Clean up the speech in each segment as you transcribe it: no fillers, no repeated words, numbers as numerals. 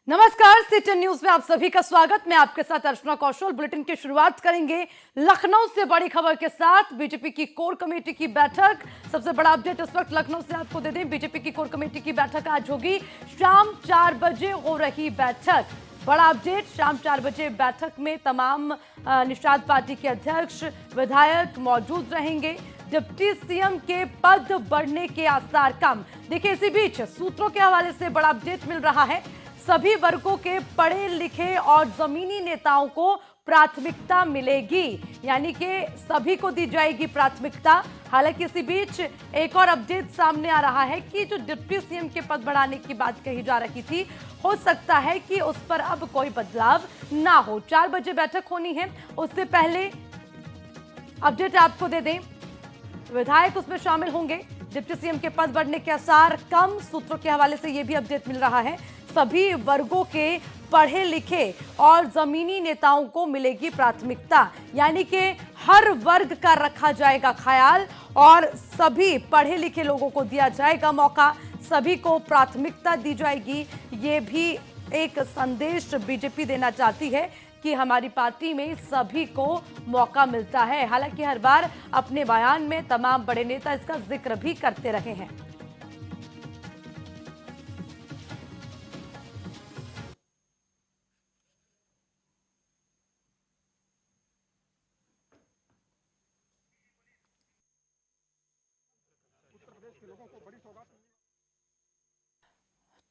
नमस्कार, सीटीएन न्यूज में आप सभी का स्वागत। मैं आपके साथ अर्चना कौशल। बुलेटिन की शुरुआत करेंगे लखनऊ से बड़ी खबर के साथ। बीजेपी की कोर कमेटी की बैठक, सबसे बड़ा अपडेट इस वक्त लखनऊ से आपको दे दें। बीजेपी की कोर कमेटी की बैठक आज होगी, शाम 4 बजे हो रही बैठक। बड़ा अपडेट, शाम 4 बजे बैठक में तमाम निषाद पार्टी के अध्यक्ष विधायक मौजूद रहेंगे। डिप्टी सीएम के पद बढ़ने के आसार कम। देखिए, इसी बीच सूत्रों के हवाले से बड़ा अपडेट मिल रहा है। सभी वर्गों के पढ़े लिखे और जमीनी नेताओं को प्राथमिकता मिलेगी, यानी कि सभी को दी जाएगी प्राथमिकता। हालांकि इसी बीच एक और अपडेट सामने आ रहा है कि जो डिप्टी सीएम के पद बढ़ाने की बात कही जा रही थी, हो सकता है कि उस पर अब कोई बदलाव ना हो। 4 बजे बैठक होनी है, उससे पहले अपडेट आपको दे दें, विधायक उसमें शामिल होंगे। डिप्टी सीएम के पद बढ़ने के आसार कम, सूत्रों के हवाले से यह भी अपडेट मिल रहा है। सभी वर्गों के पढ़े लिखे और जमीनी नेताओं को मिलेगी प्राथमिकता, यानी कि हर वर्ग का रखा जाएगा ख्याल और सभी पढ़े लिखे लोगों को दिया जाएगा मौका, सभी को प्राथमिकता दी जाएगी। ये भी एक संदेश बीजेपी देना चाहती है कि हमारी पार्टी में सभी को मौका मिलता है। हालांकि हर बार अपने बयान में तमाम बड़े नेता इसका जिक्र भी करते रहे हैं।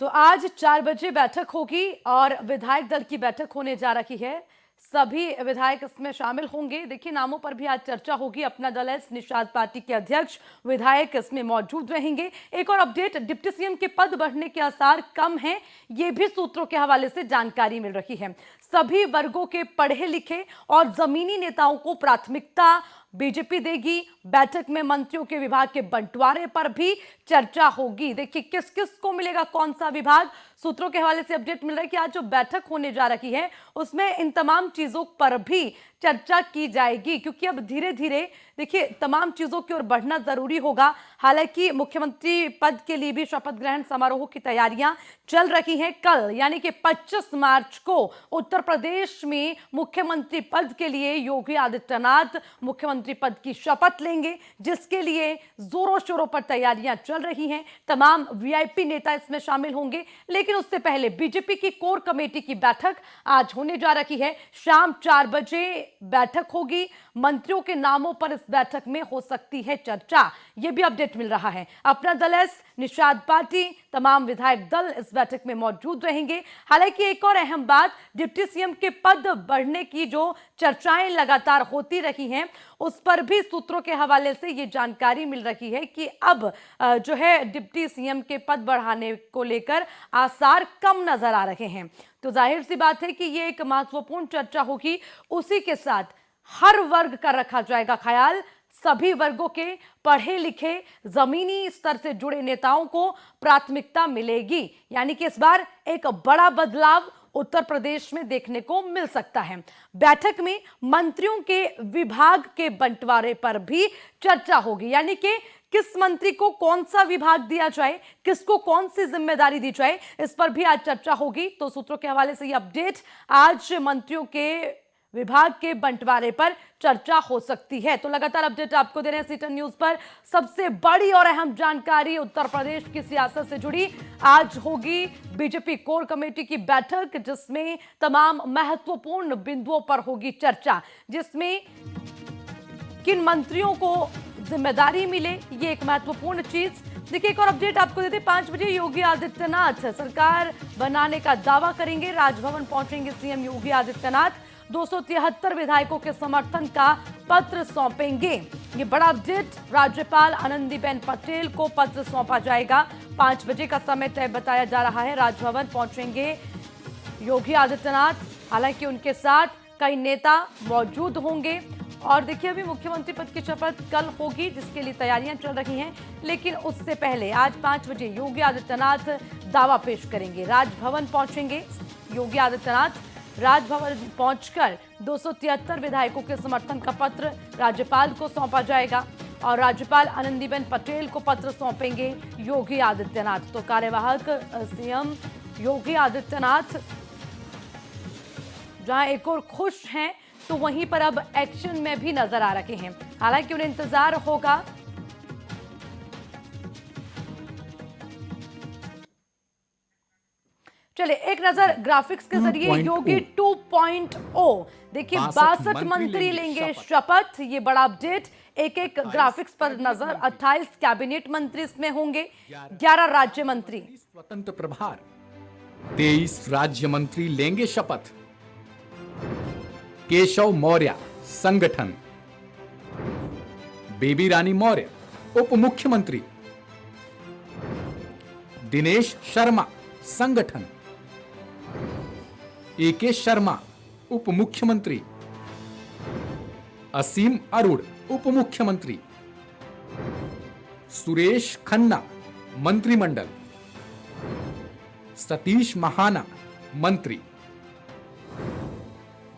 तो आज 4 बजे बैठक होगी और विधायक दल की बैठक होने जा रही है। सभी विधायक इसमें शामिल होंगे। देखिए, नामों पर भी आज चर्चा होगी। अपना दल है, निषाद पार्टी के अध्यक्ष विधायक इसमें मौजूद रहेंगे। एक और अपडेट, डिप्टी सीएम के पद बढ़ने के आसार कम हैं, ये भी सूत्रों के हवाले से जानकारी मिल रही है। सभी वर्गों के पढ़े लिखे और जमीनी नेताओं को प्राथमिकता बीजेपी देगी। बैठक में मंत्रियों के विभाग के बंटवारे पर भी चर्चा होगी। देखिए, किस किस को मिलेगा कौन सा विभाग, सूत्रों के हवाले से अपडेट मिल रहा है कि आज जो बैठक होने जा रही है उसमें इन तमाम चीजों पर भी चर्चा की जाएगी, क्योंकि अब धीरे धीरे देखिए तमाम चीजों की ओर बढ़ना जरूरी होगा। हालांकि मुख्यमंत्री पद के लिए भी शपथ ग्रहण समारोह की तैयारियां चल रही हैं। कल यानी कि 25 मार्च को उत्तर प्रदेश में मुख्यमंत्री पद के लिए योगी आदित्यनाथ मुख्यमंत्री पद की शपथ लेंगे, जिसके लिए जोरों शोरों पर तैयारियां चल रही हैं। तमाम वीआईपी नेता इसमें शामिल होंगे, लेकिन उससे पहले बीजेपी की कोर कमेटी की बैठक आज होने जा रही है। शाम 4 बजे बैठक होगी। मंत्रियों के नामों पर इस बैठक में हो सकती है चर्चा, यह भी अपडेट मिल रहा है। अपना दल एस, निषाद पार्टी, तमाम विधायक दल इस बैठक में मौजूद रहेंगे। हालांकि एक और अहम बात, डिप्टी सीएम के पद बढ़ने की जो चर्चाएं लगातार होती रही हैं, उस पर भी सूत्रों के हवाले से ये जानकारी मिल रही है कि अब जो है डिप्टी सीएम के पद बढ़ाने को लेकर आसार कम नजर आ रहे हैं। तो जाहिर सी बात है कि ये एक महत्वपूर्ण चर्चा होगी। उसी के साथ हर वर्ग का रखा जाएगा ख्याल, सभी वर्गों के पढ़े लिखे जमीनी स्तर से जुड़े नेताओं को प्राथमिकता मिलेगी, यानी कि इस बार एक बड़ा बदलाव उत्तर प्रदेश में देखने को मिल सकता है। बैठक में मंत्रियों के विभाग के बंटवारे पर भी चर्चा होगी, यानी कि किस मंत्री को कौन सा विभाग दिया जाए, किसको कौन सी जिम्मेदारी दी जाए, इस पर भी आज चर्चा होगी। तो सूत्रों के हवाले से ये अपडेट, आज मंत्रियों के विभाग के बंटवारे पर चर्चा हो सकती है। तो लगातार अपडेट आपको दे रहे हैं सीटीएन न्यूज पर। सबसे बड़ी और अहम जानकारी उत्तर प्रदेश की सियासत से जुड़ी, आज होगी बीजेपी कोर कमेटी की बैठक, जिसमें तमाम महत्वपूर्ण बिंदुओं पर होगी चर्चा, जिसमें किन मंत्रियों को जिम्मेदारी मिले, ये एक महत्वपूर्ण चीज। देखिए, एक और अपडेट आपको देते, 5 बजे योगी आदित्यनाथ सरकार बनाने का दावा करेंगे। राजभवन पहुंचेंगे सीएम योगी आदित्यनाथ, 273 विधायकों के समर्थन का पत्र सौंपेंगे। ये बड़ा अपडेट, राज्यपाल आनंदीबेन पटेल को पत्र सौंपा जाएगा। 5 बजे का समय तय बताया जा रहा है। राजभवन पहुंचेंगे योगी आदित्यनाथ, हालांकि उनके साथ कई नेता मौजूद होंगे। और देखिए, अभी मुख्यमंत्री पद की शपथ कल होगी, जिसके लिए तैयारियां चल रही हैं, लेकिन उससे पहले आज 5 बजे योगी आदित्यनाथ दावा पेश करेंगे। राजभवन पहुंचेंगे योगी आदित्यनाथ, राजभवन पहुंचकर 273 विधायकों के समर्थन का पत्र राज्यपाल को सौंपा जाएगा और राज्यपाल आनंदीबेन पटेल को पत्र सौंपेंगे योगी आदित्यनाथ। तो कार्यवाहक सीएम योगी आदित्यनाथ जहां एक और खुश हैं तो वहीं पर अब एक्शन में भी नजर आ रहे हैं। हालांकि उन्हें इंतजार होगा चलिए एक नजर ग्राफिक्स के जरिए योगी 2.0 देखिए 62 मंत्री लेंगे शपथ। ये बड़ा अपडेट एक एक ग्राफिक्स पर नजर। 28 कैबिनेट मंत्री इसमें होंगे, 11 राज्य मंत्री स्वतंत्र प्रभार, 23 राज्य मंत्री लेंगे शपथ। केशव मौर्य संगठन, बेबी रानी मौर्य उप मुख्यमंत्री, दिनेश शर्मा संगठन, एके शर्मा उप मुख्यमंत्री, असीम अरुण उप मुख्यमंत्री, सुरेश खन्ना मंत्रिमंडल, सतीश महाना मंत्री,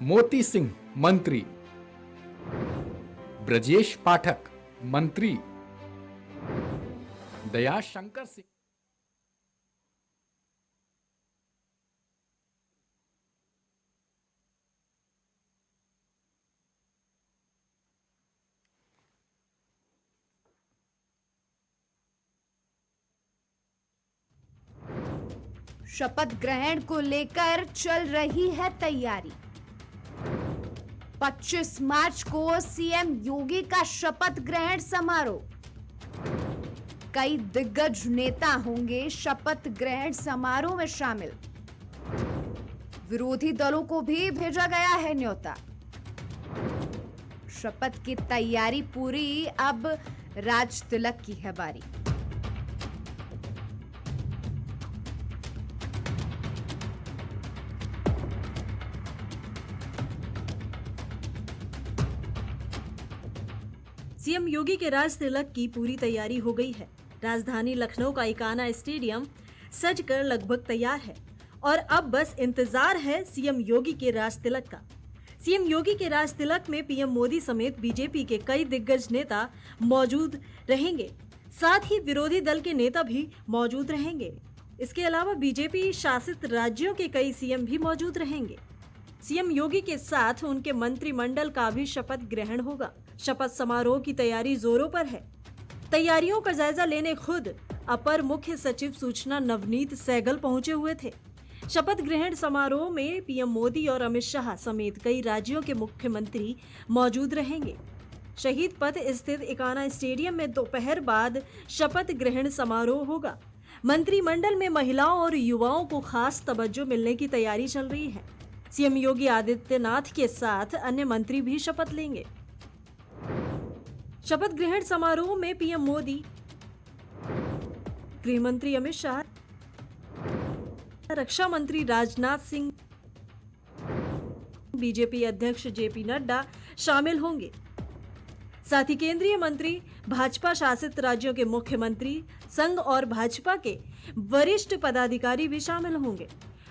मोती सिंह मंत्री, ब्रजेश पाठक मंत्री, दया शंकर सिंह। शपथ ग्रहण को लेकर चल रही है तैयारी। 25 मार्च को सीएम योगी का शपथ ग्रहण समारोह। कई दिग्गज नेता होंगे शपथ ग्रहण समारोह में शामिल। विरोधी दलों को भी भेजा गया है न्योता। शपथ की तैयारी पूरी, अब राज तिलक की है बारी। सीएम योगी के राज तिलक की पूरी तैयारी हो गई है। राजधानी लखनऊ का इकाना स्टेडियम सजकर लगभग तैयार है और अब बस इंतजार है सीएम योगी के राज तिलक का। सीएम योगी के राज तिलक में पीएम मोदी समेत बीजेपी के कई दिग्गज नेता मौजूद रहेंगे, साथ ही विरोधी दल के नेता भी मौजूद रहेंगे। इसके अलावा बीजेपी शासित राज्यों के कई सीएम भी मौजूद रहेंगे। सीएम योगी के साथ उनके मंत्रिमंडल का भी शपथ ग्रहण होगा। शपथ समारोह की तैयारी जोरों पर है। तैयारियों का जायजा लेने खुद अपर मुख्य सचिव सूचना नवनीत सहगल पहुंचे हुए थे। शपथ ग्रहण समारोह में पीएम मोदी और अमित शाह समेत कई राज्यों के मुख्यमंत्री मौजूद रहेंगे। शहीद पथ स्थित इकाना स्टेडियम में दोपहर बाद शपथ ग्रहण समारोह होगा। मंत्रिमंडल में महिलाओं और युवाओं को खास तवज्जो मिलने की तैयारी चल रही है। सीएम योगी आदित्यनाथ के साथ अन्य मंत्री भी शपथ लेंगे। शपथ ग्रहण समारोह में पीएम मोदी, गृह मंत्री अमित शाह, रक्षा मंत्री राजनाथ सिंह, बीजेपी अध्यक्ष जेपी नड्डा शामिल होंगे। साथ ही केंद्रीय मंत्री, भाजपा शासित राज्यों के मुख्यमंत्री, संघ और भाजपा के वरिष्ठ पदाधिकारी भी शामिल होंगे।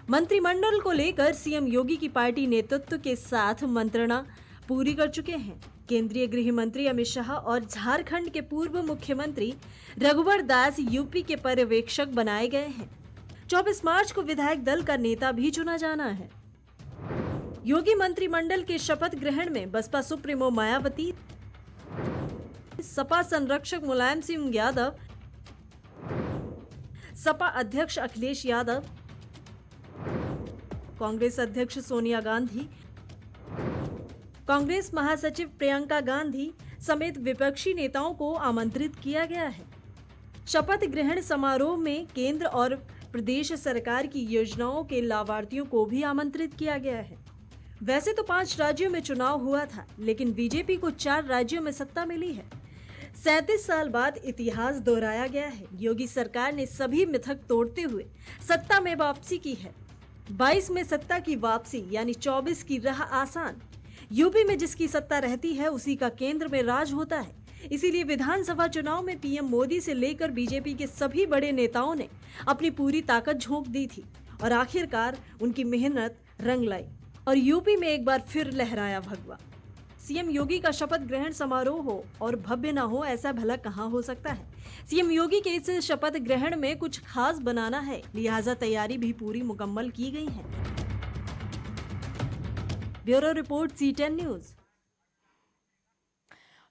मंत्रिमंडल को लेकर सीएम योगी की पार्टी नेतृत्व के साथ मंत्रणा पूरी कर चुके हैं। केंद्रीय गृह मंत्री अमित शाह और झारखंड के पूर्व मुख्यमंत्री रघुवर दास यूपी के पर्यवेक्षक बनाए गए हैं। 24 मार्च को विधायक दल का नेता भी चुना जाना है। योगी मंत्रिमंडल के शपथ ग्रहण में बसपा सुप्रीमो मायावती, सपा संरक्षक मुलायम सिंह यादव, सपा अध्यक्ष अखिलेश यादव, कांग्रेस अध्यक्ष सोनिया गांधी, कांग्रेस महासचिव प्रियंका गांधी समेत विपक्षी नेताओं को आमंत्रित किया गया है। शपथ ग्रहण समारोह में केंद्र और प्रदेश सरकार की योजनाओं के लाभार्थियों को भी आमंत्रित किया गया है। वैसे तो 5 राज्यों में चुनाव हुआ था, लेकिन बीजेपी को 4 राज्यों में सत्ता मिली है। 37 साल बाद इतिहास दोहराया गया है। योगी सरकार ने सभी मिथक तोड़ते हुए सत्ता में वापसी की है। 22 में सत्ता की वापसी यानी 24 की राह आसान। यूपी में जिसकी सत्ता रहती है उसी का केंद्र में राज होता है। इसीलिए विधानसभा चुनाव में पीएम मोदी से लेकर बीजेपी के सभी बड़े नेताओं ने अपनी पूरी ताकत झोंक दी थी और आखिरकार उनकी मेहनत रंग लाई और यूपी में एक बार फिर लहराया भगवा। सीएम योगी का शपथ ग्रहण समारोह हो और भव्य न हो, ऐसा भला कहाँ हो सकता है। सीएम योगी के इस शपथ ग्रहण में कुछ खास बनाना है, लिहाजा तैयारी भी पूरी मुकम्मल की गई है। Bureau report C10 news.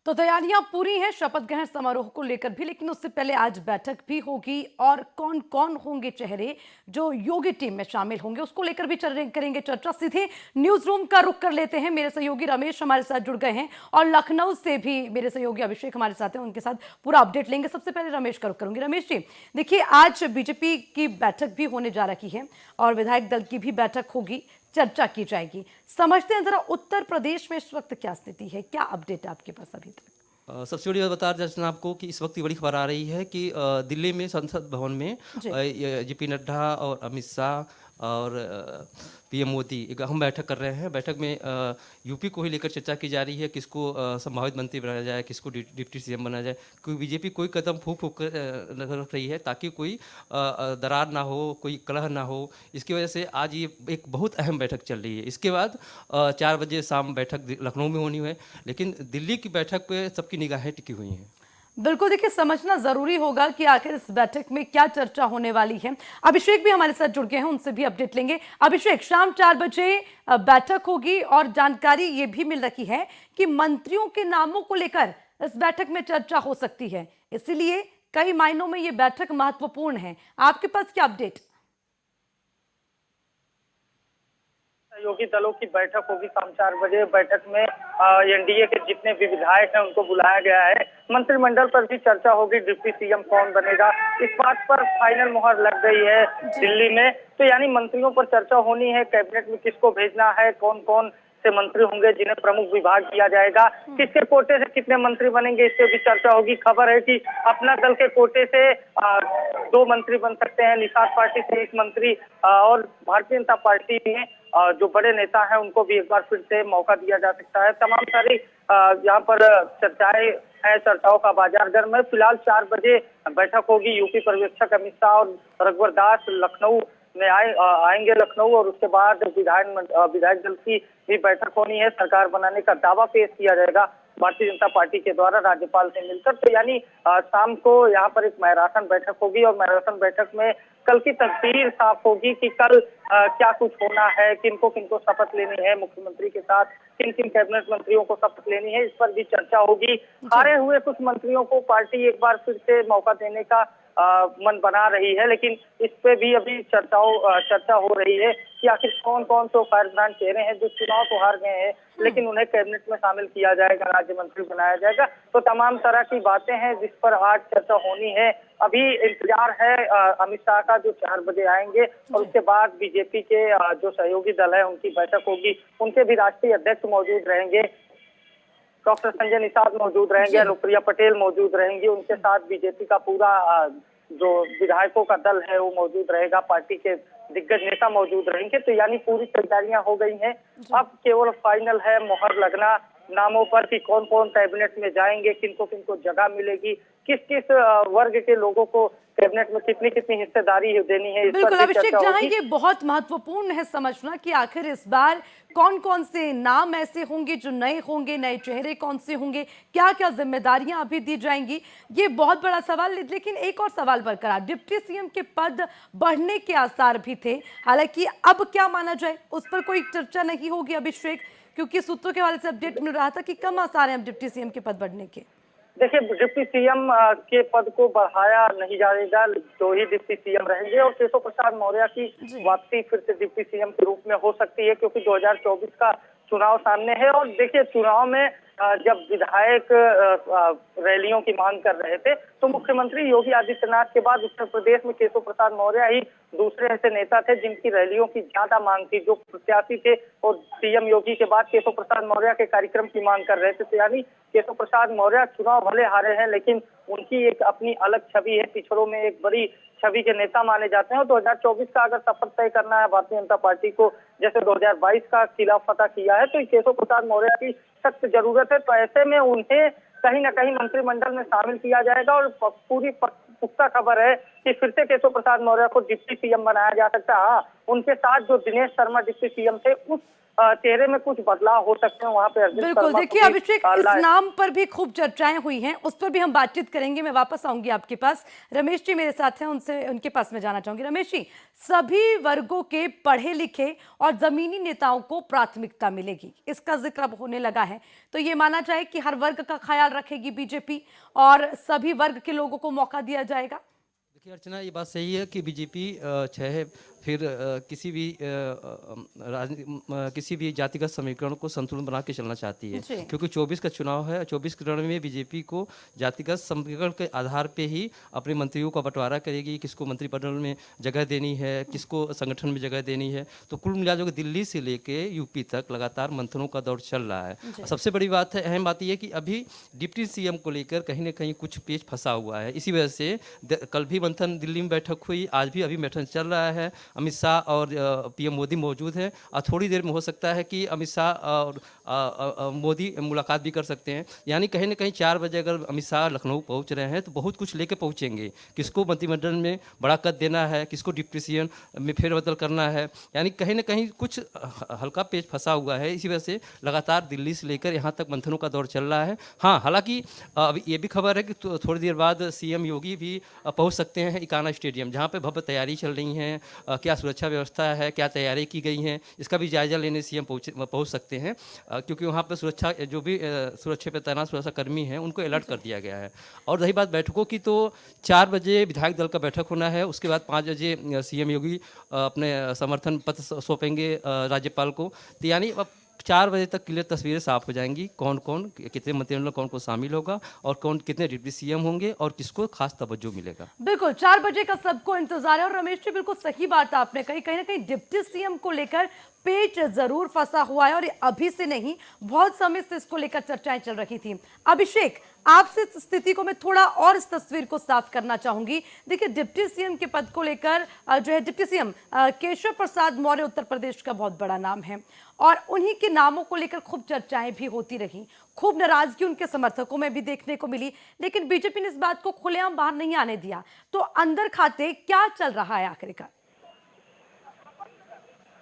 तो तैयारियां पूरी हैं शपथ ग्रहण समारोह को लेकर भी, लेकिन उससे पहले आज बैठक भी होगी और कौन कौन होंगे चेहरे जो योगी टीम में शामिल होंगे उसको लेकर भी करेंगे चर्चा। सीधे न्यूज रूम का रुख कर लेते हैं। मेरे सहयोगी रमेश हमारे साथ जुड़ गए हैं और लखनऊ से भी मेरे सहयोगी अभिषेक हमारे साथ हैं, उनके साथ पूरा अपडेट लेंगे। सबसे पहले रमेश का रुख करूंगी। रमेश जी, देखिए आज बीजेपी की बैठक भी होने जा रही है और विधायक दल की भी बैठक होगी, चर्चा की जाएगी। समझते हैं जरा उत्तर प्रदेश में इस वक्त क्या स्थिति है, क्या अपडेट है आपके पास अभी तक? सबसे बड़ी बात बता दें आपको कि इस वक्त बड़ी खबर आ रही है कि दिल्ली में संसद भवन में जेपी नड्डा और अमित शाह और पीएम मोदी एक अहम बैठक कर रहे हैं। बैठक में यूपी को ही लेकर चर्चा की जा रही है, किसको संभावित मंत्री बनाया जाए, किसको डिप्टी सीएम बनाया जाए। क्योंकि बीजेपी कोई कदम फूंक रख रही है ताकि कोई दरार ना हो, कोई कलह ना हो। इसकी वजह से आज ये एक बहुत अहम बैठक चल रही है। इसके बाद 4 बजे शाम बैठक लखनऊ में होनी है, लेकिन दिल्ली की बैठक पे सबकी निगाहें टिकी हुई हैं। बिल्कुल, देखिए समझना जरूरी होगा कि आखिर इस बैठक में क्या चर्चा होने वाली है। अभिषेक भी हमारे साथ जुड़ गए हैं, उनसे भी अपडेट लेंगे। अभिषेक, शाम 4 बजे बैठक होगी और जानकारी ये भी मिल रही है कि मंत्रियों के नामों को लेकर इस बैठक में चर्चा हो सकती है, इसीलिए कई मायनों में ये बैठक महत्वपूर्ण है। आपके पास क्या अपडेट? सहयोगी दलों की बैठक होगी शाम 4 बजे। बैठक में एनडीए के जितने भी विधायक हैं उनको बुलाया गया है। मंत्रिमंडल पर भी चर्चा होगी, डिप्टी सीएम कौन बनेगा इस बात पर फाइनल मुहर लग गई है दिल्ली में। तो यानी मंत्रियों पर चर्चा होनी है, कैबिनेट में किसको भेजना है, कौन कौन से मंत्री होंगे जिन्हें प्रमुख विभाग दिया जाएगा, किसके कोटे से कितने मंत्री बनेंगे, इस पे भी चर्चा होगी। खबर है कि अपना दल के कोटे से 2 मंत्री बन सकते हैं, निषाद पार्टी से 1 मंत्री और भारतीय जनता पार्टी में जो बड़े नेता हैं उनको भी एक बार फिर से मौका दिया जा सकता है। तमाम सारी यहाँ पर चर्चाएं हैं, चर्चाओं का बाजार गर्म है। फिलहाल 4 बजे बैठक होगी। यूपी पर्यवेक्षक अमित शाह और रघुवर दास लखनऊ में आएंगे लखनऊ, और उसके बाद विधायक दल की भी बैठक होनी है। सरकार बनाने का दावा पेश किया जाएगा भारतीय जनता पार्टी के द्वारा राज्यपाल से मिलकर। तो यानी शाम को यहाँ पर एक मैराथन बैठक होगी और मैराथन बैठक में कल की तस्वीर साफ होगी कि कल क्या कुछ होना है, किनको किनको शपथ लेनी है, मुख्यमंत्री के साथ किन किन कैबिनेट मंत्रियों को शपथ लेनी है, इस पर भी चर्चा होगी। हारे हुए कुछ मंत्रियों को पार्टी एक बार फिर से मौका देने का मन बना रही है, लेकिन इस पे भी अभी चर्चा हो रही है कि आखिर कौन कौन से फायरब्रांड चेहरे हैं जो चुनाव तो हार गए हैं लेकिन उन्हें कैबिनेट में शामिल किया जाएगा, राज्य मंत्री बनाया जाएगा। तो तमाम तरह की बातें हैं जिस पर आज चर्चा होनी है। अभी इंतजार है अमित शाह का जो 4 बजे आएंगे और उसके बाद बीजेपी के जो सहयोगी दल है उनकी बैठक होगी। उनके भी राष्ट्रीय अध्यक्ष मौजूद रहेंगे, डॉक्टर संजय निषाद मौजूद रहेंगे, अनुप्रिया पटेल मौजूद रहेंगी। उनके साथ बीजेपी का पूरा जो विधायकों का दल है वो मौजूद रहेगा, पार्टी के दिग्गज नेता मौजूद रहेंगे। तो यानी पूरी तैयारियां हो गई हैं। अब केवल फाइनल है मुहर लगना नामों पर कि कौन कौन कैबिनेट में जाएंगे, किनको किनको जगह मिलेगी, किस किस वर्ग के लोगों को कैबिनेट में कितनी कितनी हिस्सेदारी देनी है। बिल्कुल अभिषेक, जहां ये बहुत महत्वपूर्ण है समझना कि आखिर इस बार कौन कौन से नाम ऐसे होंगे जो नए होंगे, नए चेहरे कौन से होंगे, क्या क्या जिम्मेदारियां अभी दी जाएंगी, ये बहुत बड़ा सवाल। लेकिन एक और सवाल बरकरार, डिप्टी सीएम के पद बढ़ने के आसार भी थे, हालांकि अब क्या माना जाए उस पर कोई चर्चा नहीं होगी अभिषेक, क्योंकि सूत्रों के हवाले से अपडेट मिल रहा था कि कम आसार हैं डिप्टी सीएम के पद बढ़ने के। देखिए, डिप्टी सीएम के पद को बढ़ाया नहीं जाएगा, 2 ही डिप्टी सीएम रहेंगे और केशव प्रसाद मौर्य की वापसी फिर से डिप्टी सीएम के रूप में हो सकती है क्योंकि 2024 का चुनाव सामने है। और देखिए, चुनाव में जब विधायक रैलियों की मांग कर रहे थे तो मुख्यमंत्री योगी आदित्यनाथ के बाद उत्तर प्रदेश में केशव प्रसाद मौर्य ही दूसरे ऐसे नेता थे जिनकी रैलियों की ज्यादा मांग थी, जो प्रत्याशी थे और सीएम योगी के बाद केशव प्रसाद मौर्य के कार्यक्रम की मांग कर रहे थे। तो यानी केशव प्रसाद मौर्य चुनाव भले हारे हैं लेकिन उनकी एक अपनी अलग छवि है, पिछड़ों में एक बड़ी छवि के नेता माने जाते हैं। और 2024 का अगर सफर तय करना है भारतीय जनता पार्टी को, जैसे 2022 का किला फतह किया है, तो केशव प्रसाद मौर्य की सख्त जरूरत है। तो ऐसे में उन्हें कहीं ना कहीं मंत्रिमंडल में शामिल किया जाएगा और पूरी पुख्ता खबर है कि फिर से केशव प्रसाद मौर्य को डिप्टी सीएम बनाया जा सकता है। उनके साथ जो दिनेश शर्मा डिप्टी सीएम थे उस चेहरे में कुछ बदलाव हो सकते हैं। वहां पे अर्जुन बिल्कुल, शर्मा देखिए को भी, अभिषेक, इस नाम पर भी खूब चर्चाएं हुई हैं, उस पर भी हम बातचीत करेंगे। मैं वापस आऊंगी आपके पास। रमेश जी मेरे साथ हैं, उनके पास मैं जाना चाहूंगी। रमेश जी, सभी वर्गों के पढ़े लिखे और जमीनी नेताओं को प्राथमिकता मिलेगी, इसका जिक्र अब होने लगा है, तो ये माना जाए कि हर वर्ग का ख्याल रखेगी बीजेपी और सभी वर्ग के लोगों को मौका दिया जाएगा। देखिए अर्चना, ये बात सही है कि बीजेपी चाहे फिर किसी भी जातिगत समीकरण को संतुलन बना के चलना चाहती है, क्योंकि 24 का चुनाव है। 24 के रण में बीजेपी को जातिगत समीकरण के आधार पे ही अपने मंत्रियों का बंटवारा करेगी, किसको मंत्रिमंडल में जगह देनी है, किसको संगठन में जगह देनी है। तो कुल मिला जो दिल्ली से लेके यूपी तक लगातार मंथनों का दौर चल रहा है। सबसे बड़ी बात है, अहम बात यह है कि अभी डिप्टी सीएम को लेकर कहीं ना कहीं कुछ पेच फंसा हुआ है। इसी वजह से कल भी मंथन दिल्ली में बैठक हुई, आज भी अभी मंथन चल रहा है। अमित शाह और पीएम मोदी मौजूद हैं और थोड़ी देर में हो सकता है कि अमित शाह और मोदी मुलाकात भी कर सकते हैं। यानी कहीं ना कहीं 4 बजे अगर अमित शाह लखनऊ पहुंच रहे हैं तो बहुत कुछ लेके पहुंचेंगे। किसको मंत्रिमंडल में बड़ा कद देना है, किसको डिप्टी सीएम में फेरबदल करना है, यानी कहीं ना कहीं कुछ हल्का पेच फंसा हुआ है। इसी वजह से लगातार दिल्ली से लेकर यहाँ तक मंथनों का दौर चल रहा है। हाँ, हालांकि अभी ये भी खबर है कि थोड़ी देर बाद सीएम योगी भी पहुँच सकते हैं इकाना स्टेडियम, जहाँ पर भव्य तैयारी चल रही है। क्या सुरक्षा व्यवस्था है, क्या तैयारी की गई है, इसका भी जायजा लेने सीएम पहुंच सकते हैं, क्योंकि वहां पर सुरक्षा जो भी सुरक्षा पे तैनात सुरक्षा कर्मी हैं उनको अलर्ट कर दिया गया है। और रही बात बैठकों की, तो 4 बजे विधायक दल का बैठक होना है। उसके बाद 5 बजे सीएम योगी अपने समर्थन पत्र सौंपेंगे राज्यपाल को। तो यानी अब 4 बजे तक क्लियर तस्वीरें साफ हो जाएंगी, कौन कौन कितने मंत्रिमंडल कौन कौन शामिल होगा और कौन कितने डिप्टी सीएम होंगे और किसको खास तवज्जो मिलेगा। बिल्कुल 4 बजे का सबको इंतजार है। और रमेश जी, बिल्कुल सही बात आपने कही, कहीं ना कहीं डिप्टी सीएम को लेकर पेच जरूर फंसा हुआ है और ये अभी से नहीं, बहुत समय से इसको लेकर चर्चाएं चल रही थी। अभिषेक, आपसे इस स्थिति को मैं थोड़ा और इस तस्वीर को साफ करना चाहूंगी। देखिए, डिप्टी सीएम के पद को लेकर जो है डिप्टी सीएम केशव प्रसाद मौर्य उत्तर प्रदेश का बहुत बड़ा नाम है और उन्हीं के नामों को लेकर खूब चर्चाएं भी होती रही, खूब नाराजगी उनके समर्थकों में भी देखने को मिली, लेकिन बीजेपी ने इस बात को खुलेआम बाहर नहीं आने दिया। तो अंदर खाते क्या चल रहा है आखिरकार?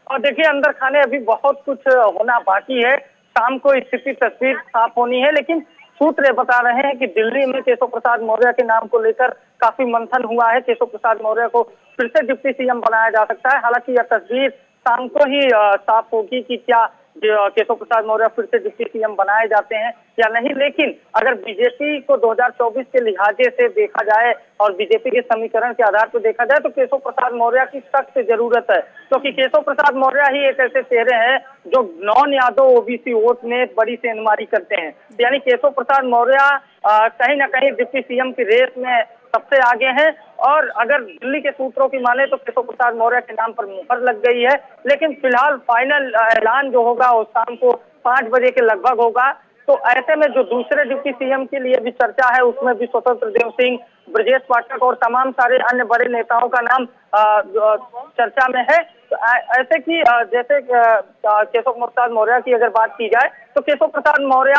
और देखिए, अंदर खाने अभी बहुत कुछ होना बाकी है। शाम को स्थिति तस्वीर साफ होनी है, लेकिन सूत्र बता रहे हैं कि दिल्ली में केशव प्रसाद मौर्य के नाम को लेकर काफी मंथन हुआ है। केशव प्रसाद मौर्य को फिर से डिप्टी सीएम बनाया जा सकता है। हालांकि यह तस्वीर शाम को ही साफ होगी कि क्या केशव प्रसाद मौर्य फिर से डिप्टी सीएम बनाए जाते हैं या नहीं। लेकिन अगर बीजेपी को 2024 के लिहाजे से देखा जाए और बीजेपी के समीकरण के आधार पर देखा जाए तो केशव प्रसाद मौर्य की सख्त जरूरत है, क्योंकि केशव प्रसाद मौर्य ही एक ऐसे चेहरे हैं जो नॉन यादव ओबीसी वोट में बड़ी सेंधमारी करते हैं। यानी केशव प्रसाद मौर्य कहीं ना कहीं डिप्टी सीएम की रेस में सबसे आगे हैं। और अगर दिल्ली के सूत्रों की माने तो केशव प्रसाद मौर्य के नाम पर मुहर लग गई है, लेकिन फिलहाल फाइनल ऐलान जो होगा वो शाम को 5 बजे के लगभग होगा। तो ऐसे में जो दूसरे डिप्टी सीएम के लिए भी चर्चा है, उसमें भी स्वतंत्र देव सिंह, ब्रजेश पाठक और तमाम सारे अन्य बड़े नेताओं का नाम चर्चा में है। तो ऐसे कि जैसे केशव प्रसाद मौर्य की अगर बात की जाए तो केशव प्रसाद मौर्य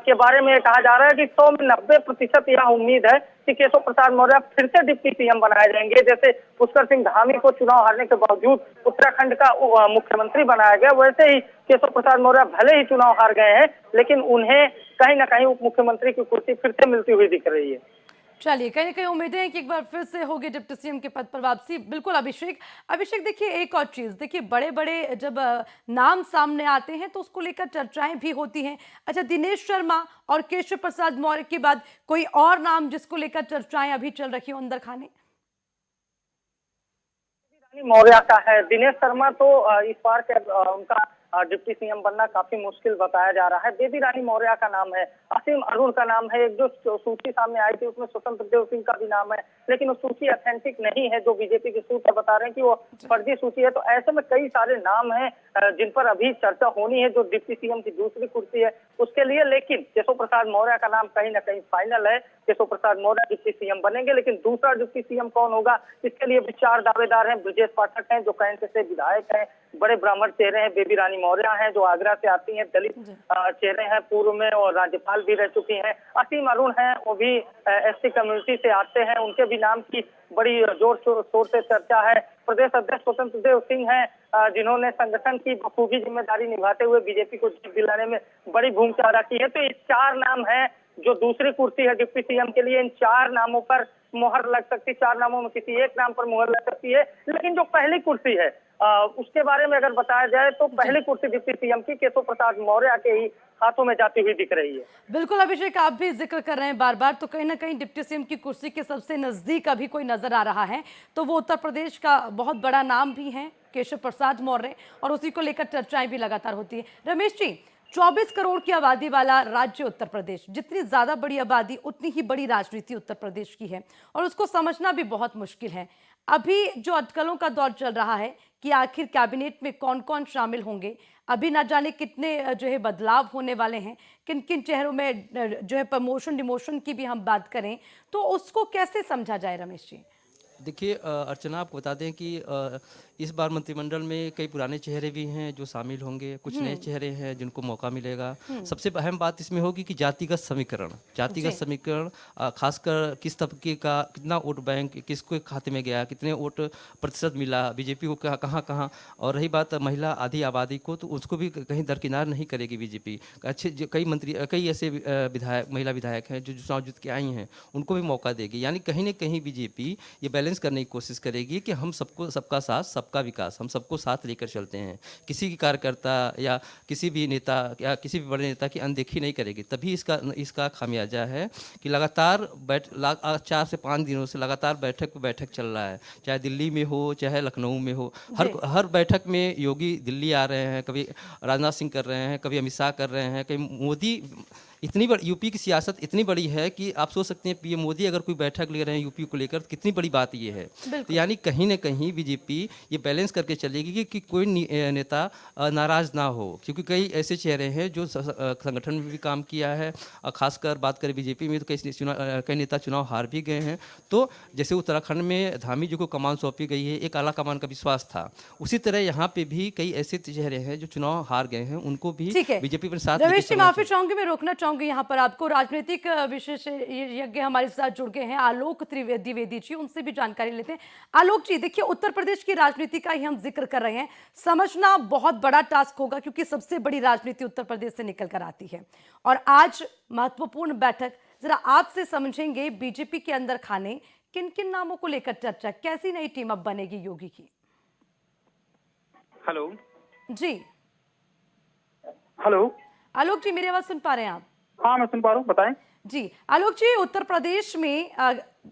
के बारे में कहा जा रहा है कि 100 में 90% यह उम्मीद है कि केशव प्रसाद मौर्य फिर से डिप्टी सीएम बनाए जाएंगे। जैसे पुष्कर सिंह धामी को चुनाव हारने के बावजूद उत्तराखंड का मुख्यमंत्री बनाया गया, वैसे ही केशव प्रसाद मौर्य भले ही चुनाव हार गए हैं, लेकिन उन्हें कहीं ना कहीं उप मुख्यमंत्री की कुर्सी फिर से मिलती हुई दिख रही है। चलिए, कहीं ना कहीं उम्मीदें हैं कि एक बार फिर से होगी डिप्टी सीएम के पद पर वापसी। बिल्कुल अभिषेक, देखिए एक और चीज, देखिए बड़े बड़े जब नाम सामने आते हैं तो उसको लेकर चर्चाएं भी होती हैं। अच्छा, दिनेश शर्मा और केशव प्रसाद मौर्य के बाद कोई और नाम जिसको लेकर चर्चाएं अभी चल रही हो अंदर खाने? मौर्य का है। दिनेश शर्मा तो इस बार उनका डिप्टी सीएम बनना काफी मुश्किल बताया जा रहा है। बेबी रानी मौर्य का नाम है, असीम अरुण का नाम है। एक जो सूची सामने आई थी उसमें स्वतंत्र देव सिंह का भी नाम है, लेकिन वो सूची ऑथेंटिक नहीं है। जो बीजेपी के सूत्र बता रहे हैं कि वो फर्जी सूची है। तो ऐसे में कई सारे नाम हैं जिन पर अभी चर्चा होनी है, जो डिप्टी सीएम की दूसरी कुर्सी है उसके लिए। लेकिन केशव प्रसाद मौर्य का नाम कहीं ना कहीं फाइनल है। केशव प्रसाद मौर्य डिप्टी सीएम बनेंगे, लेकिन दूसरा डिप्टी सीएम कौन होगा इसके लिए भी 4 दावेदार हैं। ब्रजेश पाठक हैं जो कैंट से विधायक हैं, बड़े ब्राह्मण चेहरे हैं बेबी रानी मौर्य हैं जो आगरा से आती हैं, दलित चेहरे हैं, पूर्व में और राज्यपाल भी रह चुकी हैं। असीम अरुण हैं, वो भी एसटी कम्युनिटी से आते हैं, उनके भी नाम की बड़ी जोर शोर से चर्चा है। प्रदेश अध्यक्ष स्वतंत्र देव सिंह हैं, जिन्होंने संगठन की बखूबी जिम्मेदारी निभाते हुए बीजेपी को जीत दिलाने में बड़ी भूमिका अदा की है। तो ये 4 नाम हैं जो दूसरी कुर्सी है डिप्टी सीएम के लिए। इन 4 नामों पर मुहर लग सकती, 4 नामों में किसी एक नाम पर मुहर लग सकती है। लेकिन जो पहली कुर्सी है उसके बारे में अगर बताया जाए तो पहली कुर्सी डिप्टी सीएम की केशव प्रसाद मौर्य के ही हाथों में जाती हुई दिख रही है। बिल्कुल अभिषेक, आप भी जिक्र कर रहे हैं बार बार, तो कहीं ना कहीं डिप्टी सीएम की कुर्सी के सबसे नजदीक अभी कोई नजर आ रहा है तो वो उत्तर प्रदेश का बहुत बड़ा नाम भी है केशव प्रसाद मौर्य, और उसी को लेकर चर्चाएं भी लगातार होती है। रमेश जी, 24 करोड़ की आबादी वाला राज्य उत्तर प्रदेश, जितनी ज्यादा बड़ी आबादी उतनी ही बड़ी राजनीति उत्तर प्रदेश की है, और उसको समझना भी बहुत मुश्किल है। अभी जो अटकलों का दौर चल रहा है कि आखिर कैबिनेट में कौन कौन शामिल होंगे, अभी ना जाने कितने जो है बदलाव होने वाले हैं, किन किन चेहरों में जो है प्रमोशन डिमोशन की भी हम बात करें, तो उसको कैसे समझा जाए रमेश जी? देखिए अर्चना, आपको बता दें कि इस बार मंत्रिमंडल में कई पुराने चेहरे भी हैं जो शामिल होंगे, कुछ नए चेहरे हैं जिनको मौका मिलेगा। सबसे अहम बात इसमें होगी कि जातिगत समीकरण, खासकर किस तबके का कितना वोट बैंक किसको खाते में गया, कितने वोट प्रतिशत मिला बीजेपी को, कहाँ कहाँ। और रही बात महिला आधी आबादी को, तो उसको भी कहीं दरकिनार नहीं करेगी बीजेपी। कई ऐसे महिला विधायक हैं जो चुनाव जीत के आई हैं, उनको भी मौका देगी। यानी कहीं ना कहीं बीजेपी ये बैलेंस करने की कोशिश करेगी कि हम सबका साथ सबका विकास, हम सबको साथ लेकर चलते हैं। किसी की कार्यकर्ता या किसी भी नेता या किसी भी बड़े नेता की अनदेखी नहीं करेगी। तभी इसका खामियाजा है कि लगातार 4 से 5 दिनों से लगातार बैठक पे बैठक चल रहा है, चाहे दिल्ली में हो चाहे लखनऊ में हो। हर बैठक में योगी दिल्ली आ रहे हैं, कभी राजनाथ सिंह कर रहे हैं, कभी अमित शाह कर रहे हैं, कभी मोदी। इतनी बड़ी यूपी की सियासत इतनी बड़ी है कि आप सोच सकते हैं पीएम मोदी अगर कोई बैठक ले रहे हैं यूपी को लेकर, तो कितनी बड़ी बात ये है। तो यानी कहीं ना कहीं बीजेपी ये बैलेंस करके चलेगी कि कोई नेता नाराज ना हो, क्योंकि कई ऐसे चेहरे हैं जो संगठन में भी काम किया है। खासकर बात करें बीजेपी में तो कई नेता चुनाव हार भी गए हैं। तो जैसे उत्तराखंड में धामी जी को कमान सौंपी गई है, एक आला कमान का विश्वास था, उसी तरह यहाँ पे भी कई ऐसे चेहरे हैं जो चुनाव हार गए हैं, उनको भी बीजेपी पर साथ। रमेश जी, माफी चाहूंगी, मैं रोकना चाहूंगी यहाँ पर आपको। राजनीतिक विशेषज्ञ हमारे साथ जुड़ गए हैं, आलोक द्विवेदी जी, उनसे भी जानकारी लेते हैं। आलोक जी, देखिए उत्तर प्रदेश की राजनीति का ही हम जिक्र कर रहे हैं, समझना बहुत बड़ा टास्क होगा क्योंकि सबसे बड़ी राजनीति उत्तर प्रदेश से निकल कर आती है। और आज महत्वपूर्ण बैठक, जरा आपसे समझेंगे बीजेपी के अंदर खाने किन किन नामों को लेकर चर्चा, कैसी नई टीम अब बनेगी योगी की? हेलो जी, हेलो आलोक जी, मेरी आवाज सुन पा रहे हैं आप? हाँ, मैं सुन पा रहा हूँ, बताएं। जी आलोक जी, उत्तर प्रदेश में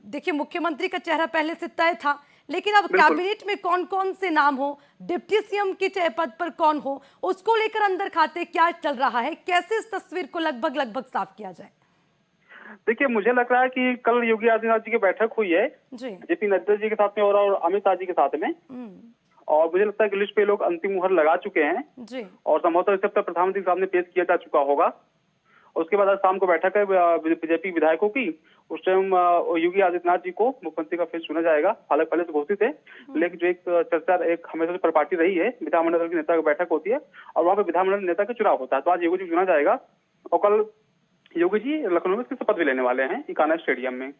देखिए मुख्यमंत्री का चेहरा पहले से तय था, लेकिन अब कैबिनेट में कौन कौन से नाम हो, डिप्टी सीएम के पद पर कौन हो, उसको लेकर अंदर खाते क्या चल रहा है, कैसे इस तस्वीर को लगभग साफ किया जाए? देखिए, मुझे लग रहा है कि कल योगी आदित्यनाथ जी की बैठक हुई है जी, जेपी नड्डा जी के साथ में और अमित शाह जी के साथ में, और मुझे लगता है कि लिस्ट पे लोग अंतिम मुहर लगा चुके हैं जी, और संभवतः इसे तक प्रधानमंत्री के सामने पेश किया जा चुका होगा। उसके बाद आज शाम को बैठक है बीजेपी विधायकों की। उस टाइम योगी आदित्यनाथ जी को मुख्यमंत्री का फेस चुना जाएगा। हालांकि पहले से घोषित है, लेकिन जो एक चर्चा एक हमेशा से परिपाटी रही है, विधानमंडल के नेता की बैठक होती है और वहाँ पे विधानमंडल नेता का चुनाव होता है। तो आज योगी जी चुना जाएगा और कल योगी जी लखनऊ में इसकी शपथ भी लेने वाले हैं इकाना स्टेडियम में।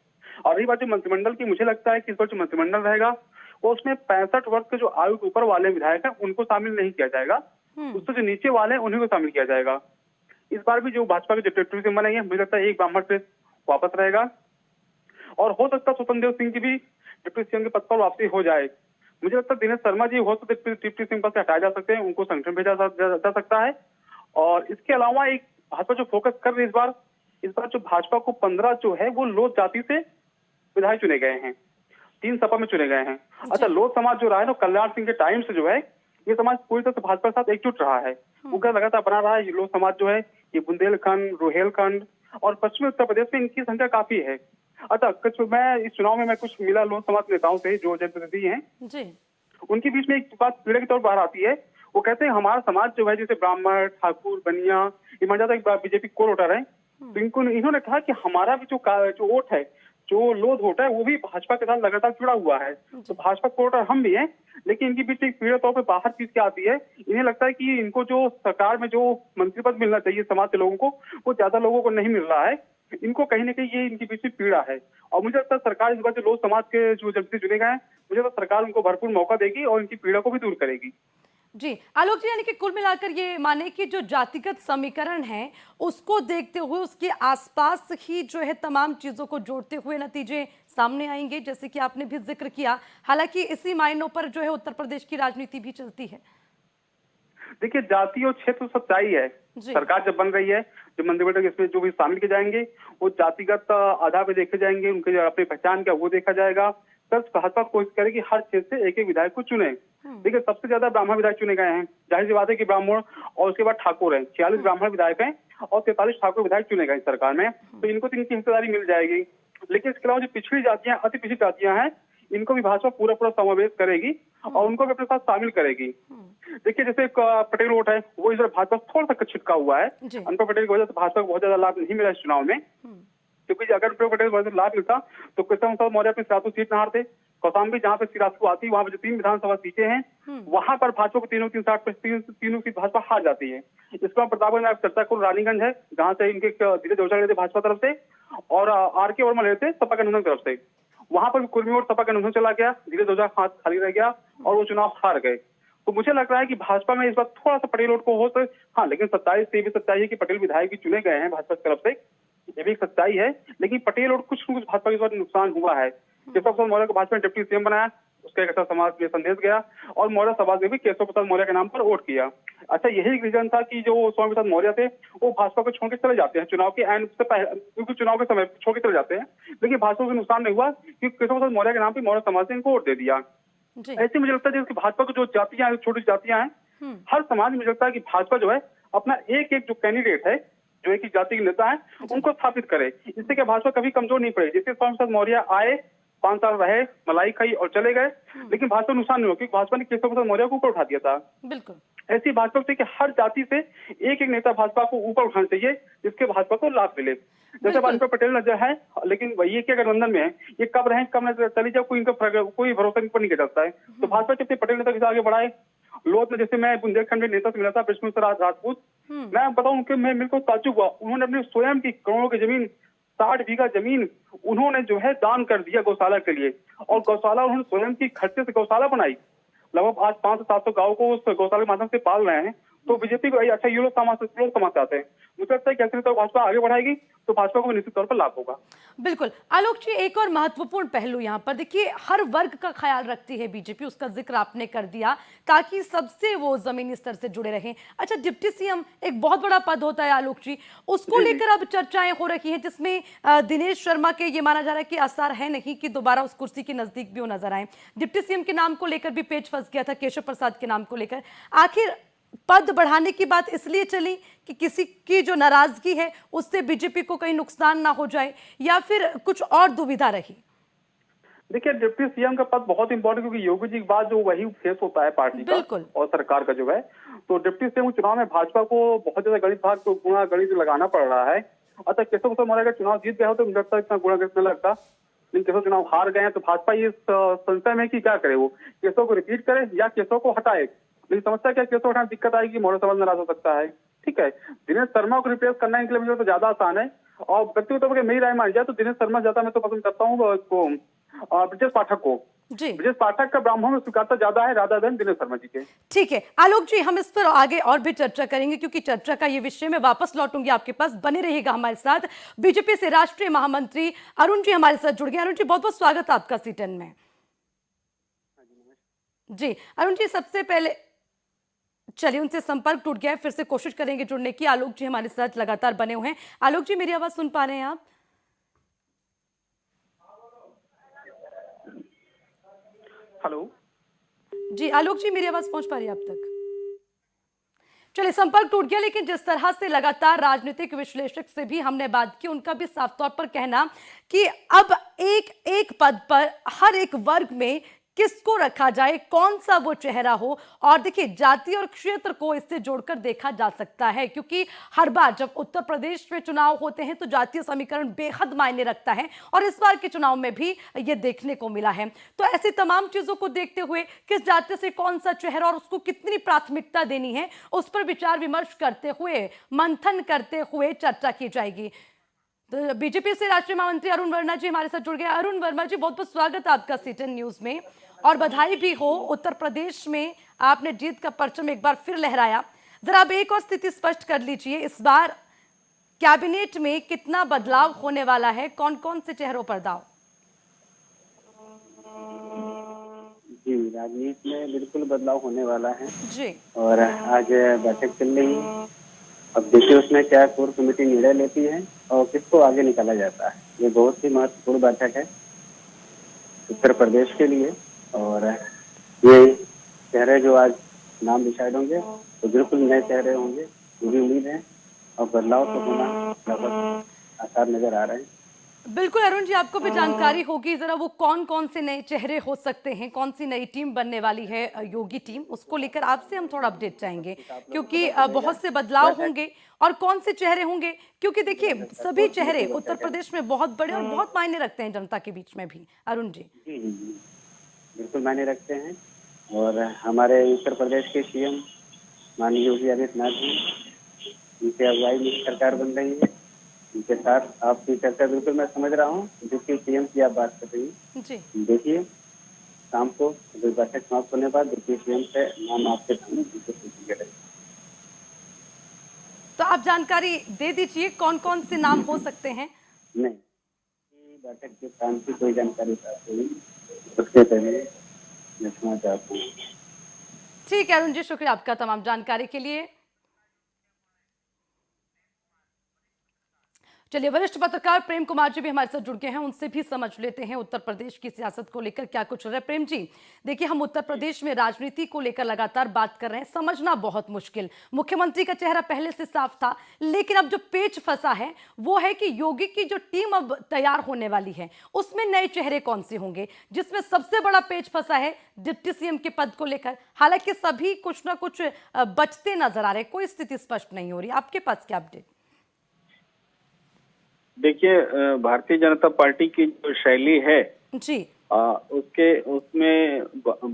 और रही बात जो मंत्रिमंडल की, मुझे लगता है कि इस बार जो मंत्रिमंडल रहेगा वो उसमें 65 वर्ष के जो आयु के ऊपर वाले विधायक हैं उनको शामिल नहीं किया जाएगा, उससे जो नीचे वाले हैं उन्हीं को शामिल किया जाएगा। इस बार भी जो भाजपा के डिप्टी सीएम बनेंगे, मुझे लगता है एक ब्राह्मण पे वापस रहेगा और हो सकता है स्वतंत्र देव सिंह की भी डिप्टी सीएम के पद पर वापसी हो जाए। मुझे लगता है दिनेश शर्मा जी हो तो डिप्टी सीएम पद से हटाए जा सकते हैं, उनको संगठन भेजा जा सकता है। और इसके अलावा एक भाजपा जो फोकस कर रही है इस बार जो भाजपा को 15 जो है वो लोध जाति से विधायक चुने गए हैं, 3 सपा में चुने गए हैं। अच्छा, लोध समाज जो रहा है ना, कल्याण सिंह के टाइम से जो है ये समाज पूरी तरह से भाजपा के साथ एकजुट रहा है, उनका लगातार बना रहा है। ये लोध समाज जो है ये बुंदेलखंड, रोहेलखंड और पश्चिमी उत्तर प्रदेश में इनकी संख्या काफी है। अच्छा, कुछ मैं इस चुनाव में कुछ मिला लोध समाज नेताओं से जो जनप्रतिनिधि हैं जी, उनके बीच में एक बात पीड़े के तौर पर बाहर आती है। वो कहते हैं हमारा समाज जो है जैसे ब्राह्मण, ठाकुर, बनिया, ये मान जाता है बीजेपी कोर वोटर है, तो इन्होंने कहा कि हमारा भी जो वोट है जो लोध वोट है वो भी भाजपा के साथ लगातार जुड़ा हुआ है। तो भाजपा के वोटर हम भी हैं, लेकिन इनके बीच एक पीड़ित तौर पर बाहर चीज क्या आती है, इन्हें लगता है कि इनको जो सरकार में जो मंत्री पद मिलना चाहिए समाज के लोगों को, वो ज्यादा लोगों को नहीं मिल रहा है। इनको कहीं ना कहीं ये इनके बीच में पीड़ा है। और मुझे लगता है सरकार इस बार जो लोग समाज के जो जनप्रतिनिधि चुने गए हैं, मुझे लगता है सरकार उनको भरपूर मौका देगी और इनकी पीड़ा को भी दूर करेगी। जी आलोक जी, यानी कि कुल मिलाकर ये माने कि जो जातिगत समीकरण है उसको देखते हुए उसके आसपास ही जो है तमाम चीजों को जोड़ते हुए नतीजे सामने आएंगे, जैसे कि आपने भी जिक्र किया। हालांकि इसी मायनों पर जो है उत्तर प्रदेश की राजनीति भी चलती है। देखिए, जाति और क्षेत्र सच्चाई है। सरकार जब बन रही है, जो मंत्रिमंडल इसमें जो भी शामिल किए जाएंगे वो जातिगत आधार पर देखे जाएंगे, उनके जो अपनी पहचान क्या वो देखा जाएगा। तब भाजपा कोशिश करेगी हर क्षेत्र से एक एक विधायक को चुने। देखिए, सबसे ज्यादा ब्राह्मण विधायक चुने गए हैं, जाहिर सी बात है कि ब्राह्मण, और उसके बाद ठाकुर है। 46 ब्राह्मण विधायक हैं और 43 ठाकुर विधायक चुने गए सरकार में, तो इनको तो इनकी हिस्सेदारी मिल जाएगी। लेकिन इसके अलावा जो पिछड़ी जातियां, अति पिछड़ी जातियां हैं, इनको भी भाजपा पूरा पूरा समावेश करेगी और उनको भी अपने साथ शामिल करेगी। देखिए, जैसे पटेल वोट है वो इस बार भाजपा थोड़ा सा छिटका हुआ है। अनपढ़ पटेल की वजह से भाजपा को बहुत ज्यादा लाभ नहीं मिला इस चुनाव में, क्योंकि अगर अनपढ़ पटेल की वजह से लाभ मिलता तो केशव प्रसाद मौर्य अपनी सिराथू सीट न हारते। कौशाम्बी जहाँ पे सिराथू आती, वहाँ पे जो 3 विधानसभा सीटें हैं, वहां पर भाजपा को तीनों सीट भाजपा हार जाती है। इसका प्रतापगढ़ में चर्चा करूँ, रानीगंज है जहाँ से इनके धीरज ओझा लेते भाजपा तरफ से, और आर.के. वर्मा लेते सपा गठबंधन तरफ से। वहां पर कुर्मी वोट सपा गठबंधन चला गया, धीरज ओझा हाथ खाली रह गया और वो चुनाव हार गए। तो मुझे लग रहा है कि भाजपा में इस बार थोड़ा सा पटेल वोट को हो तो हाँ, लेकिन सच्चाई से भी सच्चाई है कि पटेल विधायक भी चुने गए हैं भाजपा की तरफ से, ये भी एक सच्चाई है। लेकिन पटेल वोट कुछ न कुछ भाजपा के इस बार नुकसान हुआ है। केशव प्रसाद मौर्य को भाजपा ने डिप्टी सीएम बनाया, उसका एक अच्छा समाज में संदेश गया और मौर्य समाज ने भी केशव प्रसाद मौर्य के नाम पर वोट किया। अच्छा, यही रीजन था कि जो स्वामी प्रसाद मौर्य थे वो भाजपा को छोड़ के चले जाते हैं चुनाव के एंड से पहले, क्योंकि चुनाव के समय छोड़ के चले जाते हैं। लेकिन भाजपा को नुकसान नहीं हुआ क्योंकि केशव प्रसाद मौर्य के नाम पर मौर्य समाज ने इनको वोट दे दिया। ऐसे मुझे लगता है कि भाजपा को जो जातियां, छोटी जातियां हैं, हर समाज में मुझे लगता है कि भाजपा जो है अपना एक एक जो कैंडिडेट है, जो एक जाति के नेता है, उनको स्थापित करे। इससे क्या भाजपा कभी कमजोर नहीं पड़े। जैसे स्वामी प्रसाद मौर्य आए, 5 साल रहे, मलाई खाई और चले गए, लेकिन भाजपा नुकसान नहीं हुआ क्योंकि भाजपा ने केशव प्रसाद मौर्य को ऊपर उठा दिया था। बिल्कुल ऐसी भाजपा से कि हर जाति से एक एक नेता भाजपा को ऊपर उठाना चाहिए जिसके भाजपा को लाभ मिले। जैसे भाजपा पटेल नजर है, लेकिन ये क्या गठबंधन में है, ये कब रहे कब न चली जाए कोई इनका कोई भरोसा इन पर नहीं कर सकता है। तो भाजपा जब पटेल नेता के आगे बढ़ाए, लोध में जैसे मैं बुंदेलखंड में नेता से मिला था विष्णु राजपूत, मैं बताऊं कि मैं बिल्कुल ताज्जुब हुआ। उन्होंने अपनी स्वयं की करोड़ों की जमीन, 60 बीघा जमीन उन्होंने जो है दान कर दिया गौशाला के लिए, और गौशाला उन्होंने स्वयं की खर्चे से गौशाला बनाई। लगभग आज 500 से 700 गाँव को उस गौशाला के माध्यम से पाल रहे हैं। तो बीजेपी को अच्छा ये लोग समाज चाहते हैं। मुझे लगता है कि ऐसे तो भाजपा आगे बढ़ाएगी तो भाजपा को निश्चित तौर पर लाभ होगा। बिल्कुल आलोक जी, एक और महत्वपूर्ण पहलू यहाँ पर देखिए, हर वर्ग का ख्याल रखती है बीजेपी, उसका जिक्र आपने कर दिया, ताकि सबसे वो जमीनी स्तर से जुड़े रहें। अच्छा, डिप्टी सीएम एक बहुत बड़ा पद होता है आलोक जी, उसको लेकर अब चर्चाएं हो रही हैं, जिसमें दिनेश शर्मा के ये माना जा रहा है कि आसार है नहीं कि दोबारा उस कुर्सी के नजदीक भी वो नजर आए। डिप्टी सीएम के नाम को लेकर भी पेच फंस गया था, केशव प्रसाद के नाम को लेकर। आखिर पद बढ़ाने की बात इसलिए चली कि किसी की जो नाराजगी है उससे बीजेपी को कहीं नुकसान ना हो जाए, या फिर कुछ और दुविधा रही? देखिए, डिप्टी सीएम का पद बहुत इंपॉर्टेंट, क्योंकि योगी जी के बाद जो वही फेस होता है पार्टी का और सरकार का जो है। तो डिप्टी सीएम चुनाव में भाजपा को बहुत ज्यादा गणित भाग को गुणा गणित लगाना पड़ रहा है। अच्छा, केशव प्रसाद मौर्य का चुनाव जीत गया हो तो मुझे लगता है इतना गुणा गणित नहीं लगता, लेकिन केशव चुनाव हार गए हैं तो भाजपा ये संशय में कि क्या करे, वो केशव को रिपीट करे या केशव को हटाए। लेकिन समस्या क्या, केशव हटाने दिक्कत आएगी, मौर्य समाज नाराज हो सकता है। ठीक है, दिनेश शर्मा को रिप्लेस करना इनके लिए मुझे तो ज्यादा आसान है, और व्यक्तिगत तौर पर मेरी राय मान जाए तो दिनेश शर्मा ज्यादा मैं तो पसंद करता हूँ ब्रजेश पाठक को। ब्रजेश पाठक का ब्राह्मण में स्वीकारता ज्यादा है राधा देन दिनेश शर्मा जी के। ठीक है आलोक जी, हम इस पर आगे और भी चर्चा करेंगे, क्योंकि चर्चा का ये विषय मैं वापस लौटूंगी आपके पास, बने रहिएगा हमारे साथ। बीजेपी से राष्ट्रीय महामंत्री अरुण जी हमारे साथ जुड़ गए। अरुण जी, बहुत बहुत स्वागत आपका सीटन में। जी अरुण जी, सबसे पहले चलिए, उनसे संपर्क टूट गया है, फिर से कोशिश करेंगे जुड़ने की। आलोक जी हमारे साथ लगातार बने हुए हैं। आलोक जी, मेरी आवाज सुन पा रहे हैं आप? हेलो जी आलोक जी, मेरी आवाज पहुंच पा रही है आप तक? चलिए, संपर्क टूट गया, लेकिन जिस तरह से लगातार राजनीतिक विश्लेषक से भी हमने बात की, उनका भी साफ तौर पर कहना कि अब एक एक पद पर हर एक वर्ग में किसको रखा जाए, कौन सा वो चेहरा हो। और देखिए, जाति और क्षेत्र को इससे जोड़कर देखा जा सकता है, क्योंकि हर बार जब उत्तर प्रदेश में चुनाव होते हैं तो जातीय समीकरण बेहद मायने रखता है, और इस बार के चुनाव में भी ये देखने को मिला है। तो ऐसी तमाम चीजों को देखते हुए किस जाति से कौन सा चेहरा और उसको कितनी प्राथमिकता देनी है, उस पर विचार विमर्श करते हुए, मंथन करते हुए चर्चा की जाएगी। तो बीजेपी से राष्ट्रीय महामंत्री अरुण वर्मा जी हमारे साथ जुड़ गए। अरुण वर्मा जी, बहुत बहुत स्वागत है आपका CTN न्यूज में, और बधाई भी हो, उत्तर प्रदेश में आपने जीत का परचम एक बार फिर लहराया। जरा अब एक और स्थिति स्पष्ट कर लीजिए, इस बार कैबिनेट में कितना बदलाव होने वाला है, कौन कौन से चेहरों पर दांव? जी, राजनीति में बिल्कुल बदलाव होने वाला है जी, और आज बैठक चल रही है। अब देखिए उसमें क्या कोर कमेटी निर्णय लेती है और किसको आगे निकाला जाता है। ये बहुत ही महत्वपूर्ण बैठक है उत्तर प्रदेश के लिए, और ये चेहरे जो आज नाम डिसाइड होंगे तो बिल्कुल नए चेहरे होंगे, पूरी उम्मीद है, और बदलाव तो होना लगभग आसार नजर आ रहे हैं। बिल्कुल अरुण जी, आपको भी जानकारी होगी, जरा वो कौन कौन से नए चेहरे हो सकते हैं, कौन सी नई टीम बनने वाली है योगी टीम, उसको लेकर आपसे हम थोड़ा अपडेट चाहेंगे, क्योंकि बहुत से बदलाव होंगे और कौन से चेहरे होंगे, क्योंकि देखिए सभी चेहरे उत्तर प्रदेश में बहुत बड़े और बहुत मायने रखते हैं जनता के बीच में भी। अरुण जी जी जी जी, बिल्कुल मायने रखते हैं, और हमारे उत्तर प्रदेश के CM माननीय योगी आदित्यनाथ जी, उनके अगुवाई में सरकार बन रही है। उनके साथ आपकी चर्चा बिल्कुल मैं समझ रहा हूँ, डिप्टी CM की आप बात कर रही हैं। जी, देखिए शाम को बैठक समाप्त होने के बाद डिप्टी CM से नाम आपके सामने पूछेंगे। तो आप जानकारी दे दीजिए कौन कौन से नाम हो सकते हैं। नहीं, बैठक के काम की कोई जानकारी प्राप्त हुई उसके पहले मैं सुनना चाहता हूँ। ठीक है अरुण जी, शुक्रिया आपका तमाम जानकारी के लिए। चलिए, वरिष्ठ पत्रकार प्रेम कुमार जी भी हमारे साथ जुड़ गए हैं, उनसे भी समझ लेते हैं उत्तर प्रदेश की सियासत को लेकर क्या कुछ हो रहा है। प्रेम जी, देखिए हम उत्तर प्रदेश में राजनीति को लेकर लगातार बात कर रहे हैं, समझना बहुत मुश्किल। मुख्यमंत्री का चेहरा पहले से साफ था, लेकिन अब जो पेच फंसा है वो है कि योगी की जो टीम अब तैयार होने वाली है उसमें नए चेहरे कौन से होंगे, जिसमें सबसे बड़ा पेच फंसा है डिप्टी CM के पद को लेकर। हालांकि सभी कुछ ना कुछ बचते नजर आ रहे, कोई स्थिति स्पष्ट नहीं हो रही, आपके पास क्या अपडेट? देखिए, भारतीय जनता पार्टी की जो शैली है जी, उसमें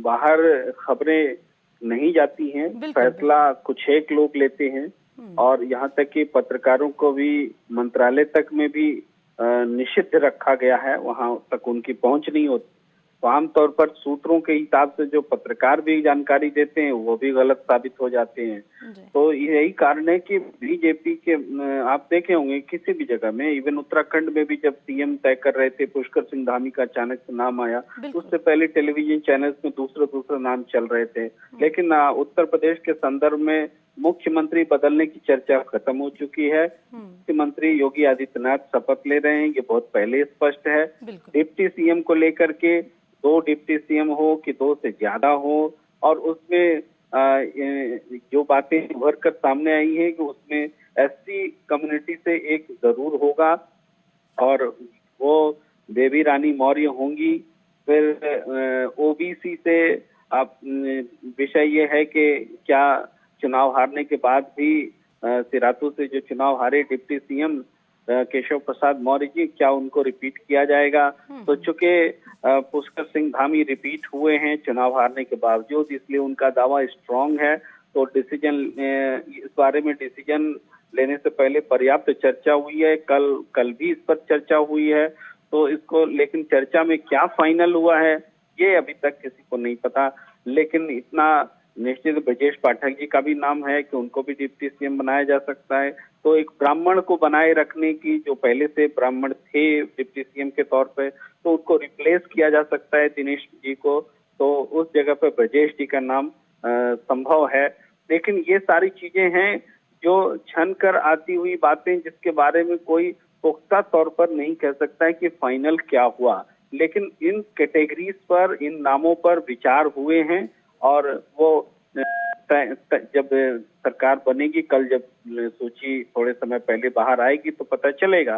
बाहर खबरें नहीं जाती हैं, फैसला कुछ एक लोग लेते हैं, और यहाँ तक कि पत्रकारों को भी मंत्रालय तक में भी निषिद्ध रखा गया है, वहां तक उनकी पहुंच नहीं होती। तो आमतौर पर सूत्रों के हिसाब से जो पत्रकार भी जानकारी देते हैं वो भी गलत साबित हो जाते हैं। तो यही कारण है कि बीजेपी के आप देखे होंगे किसी भी जगह में, इवन उत्तराखंड में भी जब CM तय कर रहे थे, पुष्कर सिंह धामी का अचानक से नाम आया, उससे पहले टेलीविजन चैनल्स में दूसरे नाम चल रहे थे। लेकिन उत्तर प्रदेश के संदर्भ में मुख्यमंत्री बदलने की चर्चा खत्म हो चुकी है। मुख्यमंत्री योगी आदित्यनाथ शपथ ले रहे हैं, ये बहुत पहले स्पष्ट है। डिप्टी CM को लेकर के 2 डिप्टी CM हो कि 2 से ज्यादा हो, और उसमें जो बातें उभर कर सामने आई है कि उसमें SC कम्युनिटी से एक जरूर होगा, और वो देवी रानी मौर्य होंगी। फिर OBC से आप विषय ये है कि क्या चुनाव हारने के बाद भी सिराथू से जो चुनाव हारे डिप्टी CM केशव प्रसाद मौर्य जी, क्या उनको रिपीट किया जाएगा? तो चूंकि पुष्कर सिंह धामी रिपीट हुए हैं चुनाव हारने के बावजूद, इसलिए उनका दावा स्ट्रांग है। तो डिसीजन, इस बारे में डिसीजन लेने से पहले पर्याप्त चर्चा हुई है, कल भी इस पर चर्चा हुई है। तो इसको, लेकिन चर्चा में क्या फाइनल हुआ है ये अभी तक किसी को नहीं पता। लेकिन इतना निश्चित ब्रजेश पाठक जी का भी नाम है कि उनको भी डिप्टी CM बनाया जा सकता है। तो एक ब्राह्मण को बनाए रखने की, जो पहले से ब्राह्मण थे डिप्टी CM के तौर पे, तो उनको रिप्लेस किया जा सकता है दिनेश जी को, तो उस जगह पर ब्रजेश जी का नाम संभव है। लेकिन ये सारी चीजें हैं जो छन कर आती हुई बातें, जिसके बारे में कोई पुख्ता तौर पर नहीं कह सकता है कि फाइनल क्या हुआ। लेकिन इन कैटेगरीज पर, इन नामों पर विचार हुए हैं, और वो जब सरकार बनेगी, कल जब सूची थोड़े समय पहले बाहर आएगी तो पता चलेगा।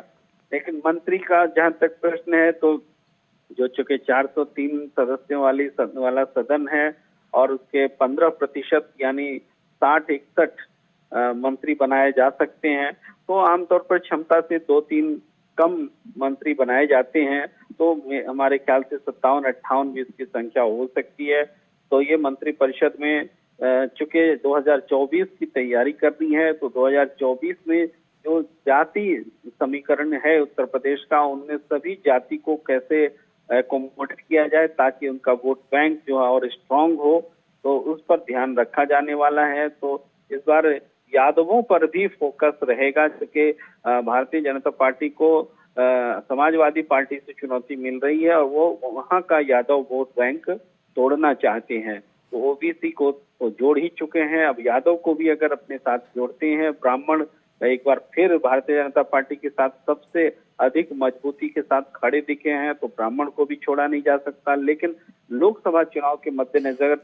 लेकिन मंत्री का जहां तक प्रश्न है, तो जो चूंकि 403 सदस्यों वाला सदन है और उसके 15% यानी 60-61 मंत्री बनाए जा सकते हैं, तो आमतौर पर क्षमता से 2-3 कम मंत्री बनाए जाते हैं, तो हमारे ख्याल से 57-58 भी इसकी संख्या हो सकती है। तो ये मंत्रिपरिषद में चूंकि 2024 की तैयारी करनी है, तो 2024 में जो जाति समीकरण है उत्तर प्रदेश का, उनमें सभी जाति को कैसे एकोमोडेट किया जाए ताकि उनका वोट बैंक जो है और स्ट्रांग हो, तो उस पर ध्यान रखा जाने वाला है। तो इस बार यादवों पर भी फोकस रहेगा, क्योंकि भारतीय जनता पार्टी को समाजवादी पार्टी से चुनौती मिल रही है और वो वहां का यादव वोट बैंक तोड़ना चाहते हैं। तो ओबीसी को तो जोड़ ही चुके हैं, अब यादव को भी अगर अपने साथ जोड़ते हैं, ब्राह्मण एक बार फिर भारतीय जनता पार्टी के साथ सबसे अधिक मजबूती के साथ खड़े दिखे हैं, तो ब्राह्मण को भी छोड़ा नहीं जा सकता। लेकिन लोकसभा चुनाव के मद्देनजर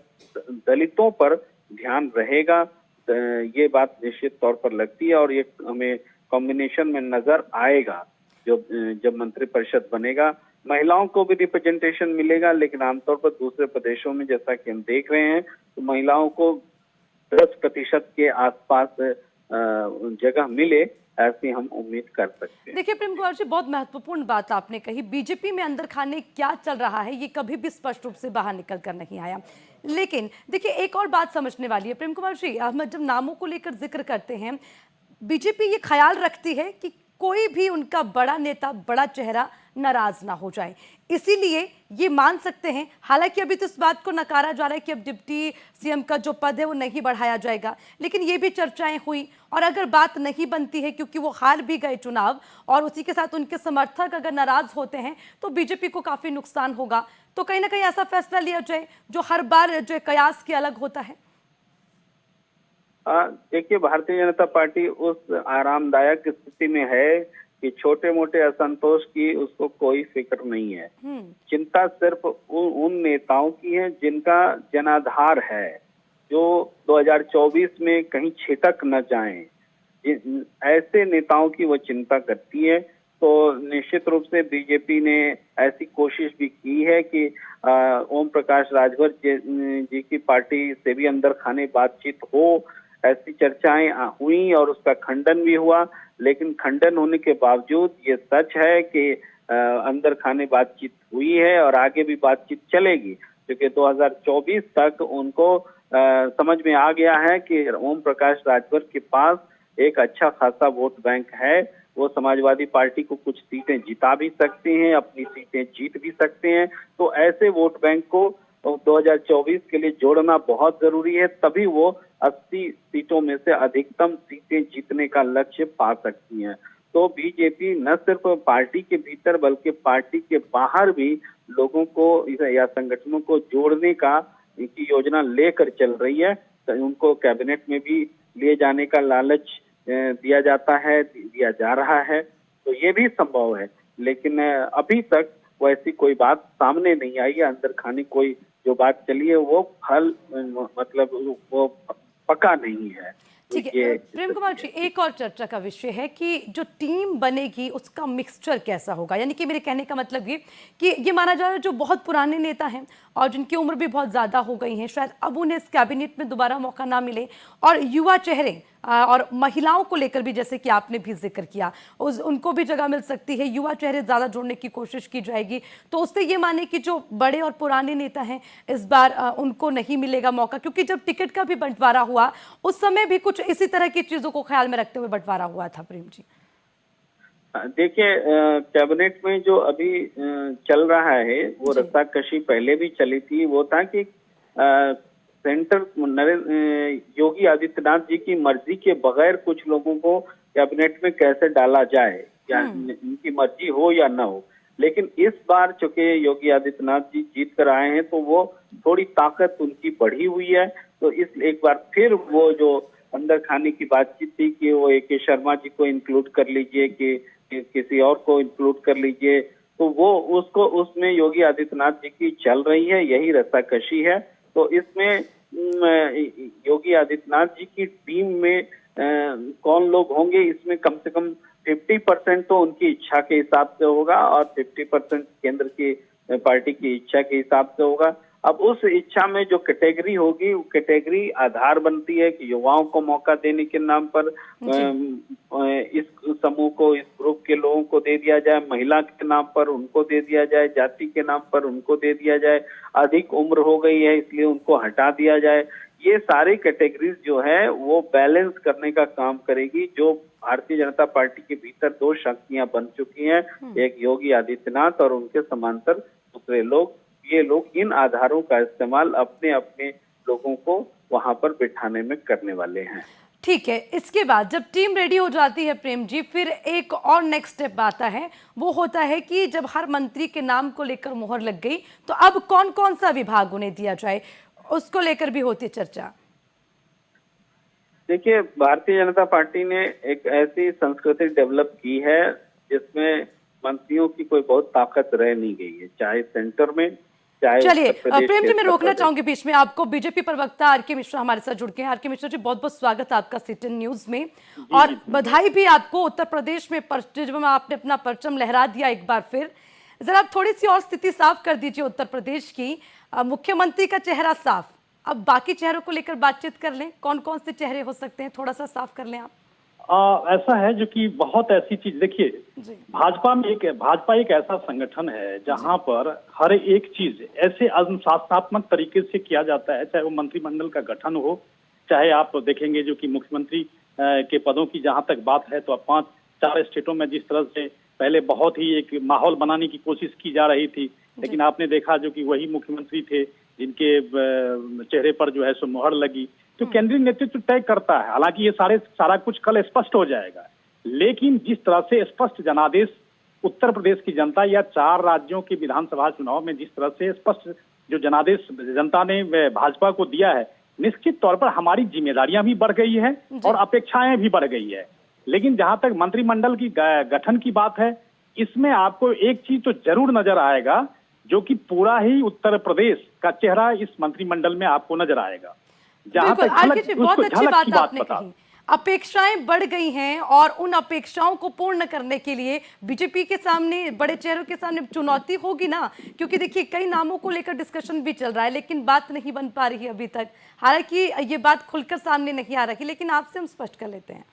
दलितों पर ध्यान रहेगा, ये बात निश्चित तौर पर लगती है और ये हमें कॉम्बिनेशन में नजर आएगा जब मंत्रिपरिषद बनेगा। महिलाओं को भी रिप्रेजेंटेशन मिलेगा, लेकिन आमतौर पर दूसरे प्रदेशों में जैसा कि हम देख रहे हैं, तो महिलाओं को 10% के आसपास जगह मिले, ऐसी हम उम्मीद कर सकते हैं। देखिए प्रेम कुमार जी, बहुत महत्वपूर्ण बात आपने कही। बीजेपी में अंदर खाने क्या चल रहा है ये कभी भी स्पष्ट रूप से बाहर निकल कर नहीं आया। लेकिन देखिए एक और बात समझने वाली है प्रेम कुमार जी, हम जब नामों को लेकर जिक्र करते हैं, बीजेपी ये ख्याल रखती है कि कोई भी उनका बड़ा नेता, बड़ा चेहरा नाराज ना हो जाए, इसीलिए ये मान सकते हैं। हालांकि अभी तो इस बात को नकारा जा रहा है कि अब डिप्टी सीएम का जो पद है वो नहीं बढ़ाया जाएगा, लेकिन ये भी चर्चाएं हुई और अगर बात नहीं बनती है क्योंकि वो हार भी गए चुनाव और उसी के साथ उनके समर्थक अगर नाराज होते हैं तो बीजेपी को काफी नुकसान होगा। तो कहीं ना कहीं ऐसा फैसला लिया जाए जो हर बार जो कयास के अलग होता है। देखिए, भारतीय जनता पार्टी उस आरामदायक स्थिति में है कि छोटे मोटे असंतोष की उसको कोई फिक्र नहीं है। चिंता सिर्फ उन नेताओं की है जिनका जनाधार है, जो 2024 में कहीं छिटक न जाएं, ऐसे नेताओं की वो चिंता करती है। तो निश्चित रूप से बीजेपी ने ऐसी कोशिश भी की है कि ओम प्रकाश राजभर जी की पार्टी से भी अंदर खाने बातचीत हो, ऐसी चर्चाएं हुई और उसका खंडन भी हुआ। लेकिन खंडन होने के बावजूद ये सच है कि अंदर खाने बातचीत हुई है और आगे भी बातचीत चलेगी, क्योंकि 2024 तक उनको समझ में आ गया है कि ओम प्रकाश राजभर के पास एक अच्छा खासा वोट बैंक है। वो समाजवादी पार्टी को कुछ सीटें जिता भी सकते हैं, अपनी सीटें जीत भी सकते हैं। तो ऐसे वोट बैंक को 2024 के लिए जोड़ना बहुत जरूरी है, तभी वो 80 सीटों में से अधिकतम सीटें जीतने का लक्ष्य पा सकती हैं। तो बीजेपी न सिर्फ पार्टी के भीतर बल्कि पार्टी के बाहर भी लोगों को या संगठनों को जोड़ने का की योजना लेकर चल रही है। तो उनको कैबिनेट में भी लिए जाने का लालच दिया जाता है, दिया जा रहा है, तो ये भी संभव है। लेकिन अभी तक वैसी कोई बात सामने नहीं आई है। अंदर खाने कोई जो बात चली है वो फल मतलब वो पका नहीं है। ठीक है प्रेम कुमार जी, एक और चर्चा का विषय है कि जो टीम बनेगी उसका मिक्सचर कैसा होगा। यानी कि मेरे कहने का मतलब ये कि ये माना जा रहा है जो बहुत पुराने नेता हैं और जिनकी उम्र भी बहुत ज़्यादा हो गई है, शायद अब उन्हें इस कैबिनेट में दोबारा मौका ना मिले, और युवा चेहरे और महिलाओं को लेकर भी जैसे कि आपने भी जिक्र किया उनको भी जगह मिल सकती है, युवा चेहरे ज़्यादा जोड़ने की कोशिश की जाएगी। तो उससे ये माने कि जो बड़े और पुराने नेता हैं इस बार उनको नहीं मिलेगा मौका, क्योंकि जब टिकट का भी बंटवारा हुआ उस समय भी कुछ इसी तरह की चीज़ों को ख्याल में रखते हुए बंटवारा हुआ था। प्रेम जी, देखिए, कैबिनेट में जो अभी चल रहा है वो रस्साकशी पहले भी चली थी। वो था कि सेंटर योगी आदित्यनाथ जी की मर्जी के बगैर कुछ लोगों को कैबिनेट में कैसे डाला जाए, या इनकी मर्जी हो या ना हो। लेकिन इस बार चूंकि योगी आदित्यनाथ जी जीत कर आए हैं तो वो थोड़ी ताकत उनकी बढ़ी हुई है। तो इस एक बार फिर वो जो अंदर खाने की बातचीत थी कि वो AK शर्मा जी को इंक्लूड कर लीजिए, कि किसी और को इंक्लूड कर लीजिए, तो वो उसको उसमें योगी आदित्यनाथ जी की चल रही है, यही रस्साकशी है। तो इसमें योगी आदित्यनाथ जी की टीम में कौन लोग होंगे, इसमें कम से कम 50% तो उनकी इच्छा के हिसाब से होगा और 50% केंद्र की पार्टी की इच्छा के हिसाब से होगा। अब उस इच्छा में जो कैटेगरी होगी, वो कैटेगरी आधार बनती है कि युवाओं को मौका देने के नाम पर इस समूह को, इस ग्रुप के लोगों को दे दिया जाए, महिला के नाम पर उनको दे दिया जाए, जाति के नाम पर उनको दे दिया जाए, अधिक उम्र हो गई है इसलिए उनको हटा दिया जाए। ये सारी कैटेगरीज जो है वो बैलेंस करने का काम करेगी। जो भारतीय जनता पार्टी के भीतर दो शक्तियां बन चुकी हैं, एक योगी आदित्यनाथ और उनके समांतर दूसरे लोग, ये लोग इन आधारों का इस्तेमाल अपने अपने लोगों को वहां पर बिठाने में करने वाले हैं। ठीक है, इसके बाद जब टीम रेडी हो जाती है प्रेम जी, फिर एक और नेक्स्ट स्टेप आता है, वो होता है कि जब हर मंत्री के नाम को लेकर मोहर लग गई तो अब कौन कौन सा विभाग उन्हें दिया जाए, उसको लेकर भी होती चर्चा। देखिए, भारतीय जनता पार्टी ने एक ऐसी संस्कृति डेवलप की है जिसमें मंत्रियों की कोई बहुत ताकत रह नहीं गई है, चाहे सेंटर में, चाहे चलिए प्रेम जी, मैं रोकना चाहूंगी बीच में आपको। बीजेपी प्रवक्ता आर.के. मिश्रा हमारे साथ जुड़ गए हैं। आर.के. मिश्रा जी, बहुत बहुत स्वागत है आपका सीटीएन न्यूज में, और बधाई भी आपको। उत्तर प्रदेश में जब आपने अपना परचम लहरा दिया एक बार फिर, जरा आप थोड़ी सी और स्थिति साफ कर दीजिए उत्तर प्रदेश की। मुख्यमंत्री का चेहरा साफ, अब बाकी चेहरों को लेकर बातचीत कर लें, कौन कौन से चेहरे हो सकते हैं, थोड़ा सा साफ कर लें आप। ऐसा है जो कि बहुत ऐसी चीज, देखिए भाजपा एक ऐसा संगठन है जहां पर हर एक चीज ऐसे अनुशासनात्मक तरीके से किया जाता है, चाहे वो मंत्रिमंडल का गठन हो, चाहे आप देखेंगे जो कि मुख्यमंत्री के पदों की जहां तक बात है, तो अब 5-4 स्टेटों में जिस तरह से पहले बहुत ही एक माहौल बनाने की कोशिश की जा रही थी, लेकिन आपने देखा जो कि वही मुख्यमंत्री थे जिनके चेहरे पर जो है सो मोहर लगी। तो केंद्रीय नेतृत्व तय करता है, हालांकि ये सारा कुछ कल स्पष्ट हो जाएगा, लेकिन जिस तरह से स्पष्ट जनादेश उत्तर प्रदेश की जनता या 4 राज्यों के विधानसभा चुनाव में जिस तरह से स्पष्ट जो जनादेश जनता ने भाजपा को दिया है, निश्चित तौर पर हमारी जिम्मेदारियां भी बढ़ गई है और अपेक्षाएं भी बढ़ गई है। लेकिन जहां तक मंत्रिमंडल की गठन की बात है, इसमें आपको एक चीज तो जरूर नजर आएगा, जो कि पूरा ही उत्तर प्रदेश का चेहरा इस मंत्रिमंडल में आपको नजर आएगा। जहां तक बहुत अच्छी बात आपने कही, अपेक्षाएं बढ़ गई हैं और उन अपेक्षाओं को पूर्ण करने के लिए बीजेपी के सामने, बड़े चेहरों के सामने चुनौती होगी ना, क्योंकि देखिए कई नामों को लेकर डिस्कशन भी चल रहा है, लेकिन बात नहीं बन पा रही है अभी तक। हालांकि ये बात खुलकर सामने नहीं आ रही, लेकिन आपसे हम स्पष्ट कर लेते हैं।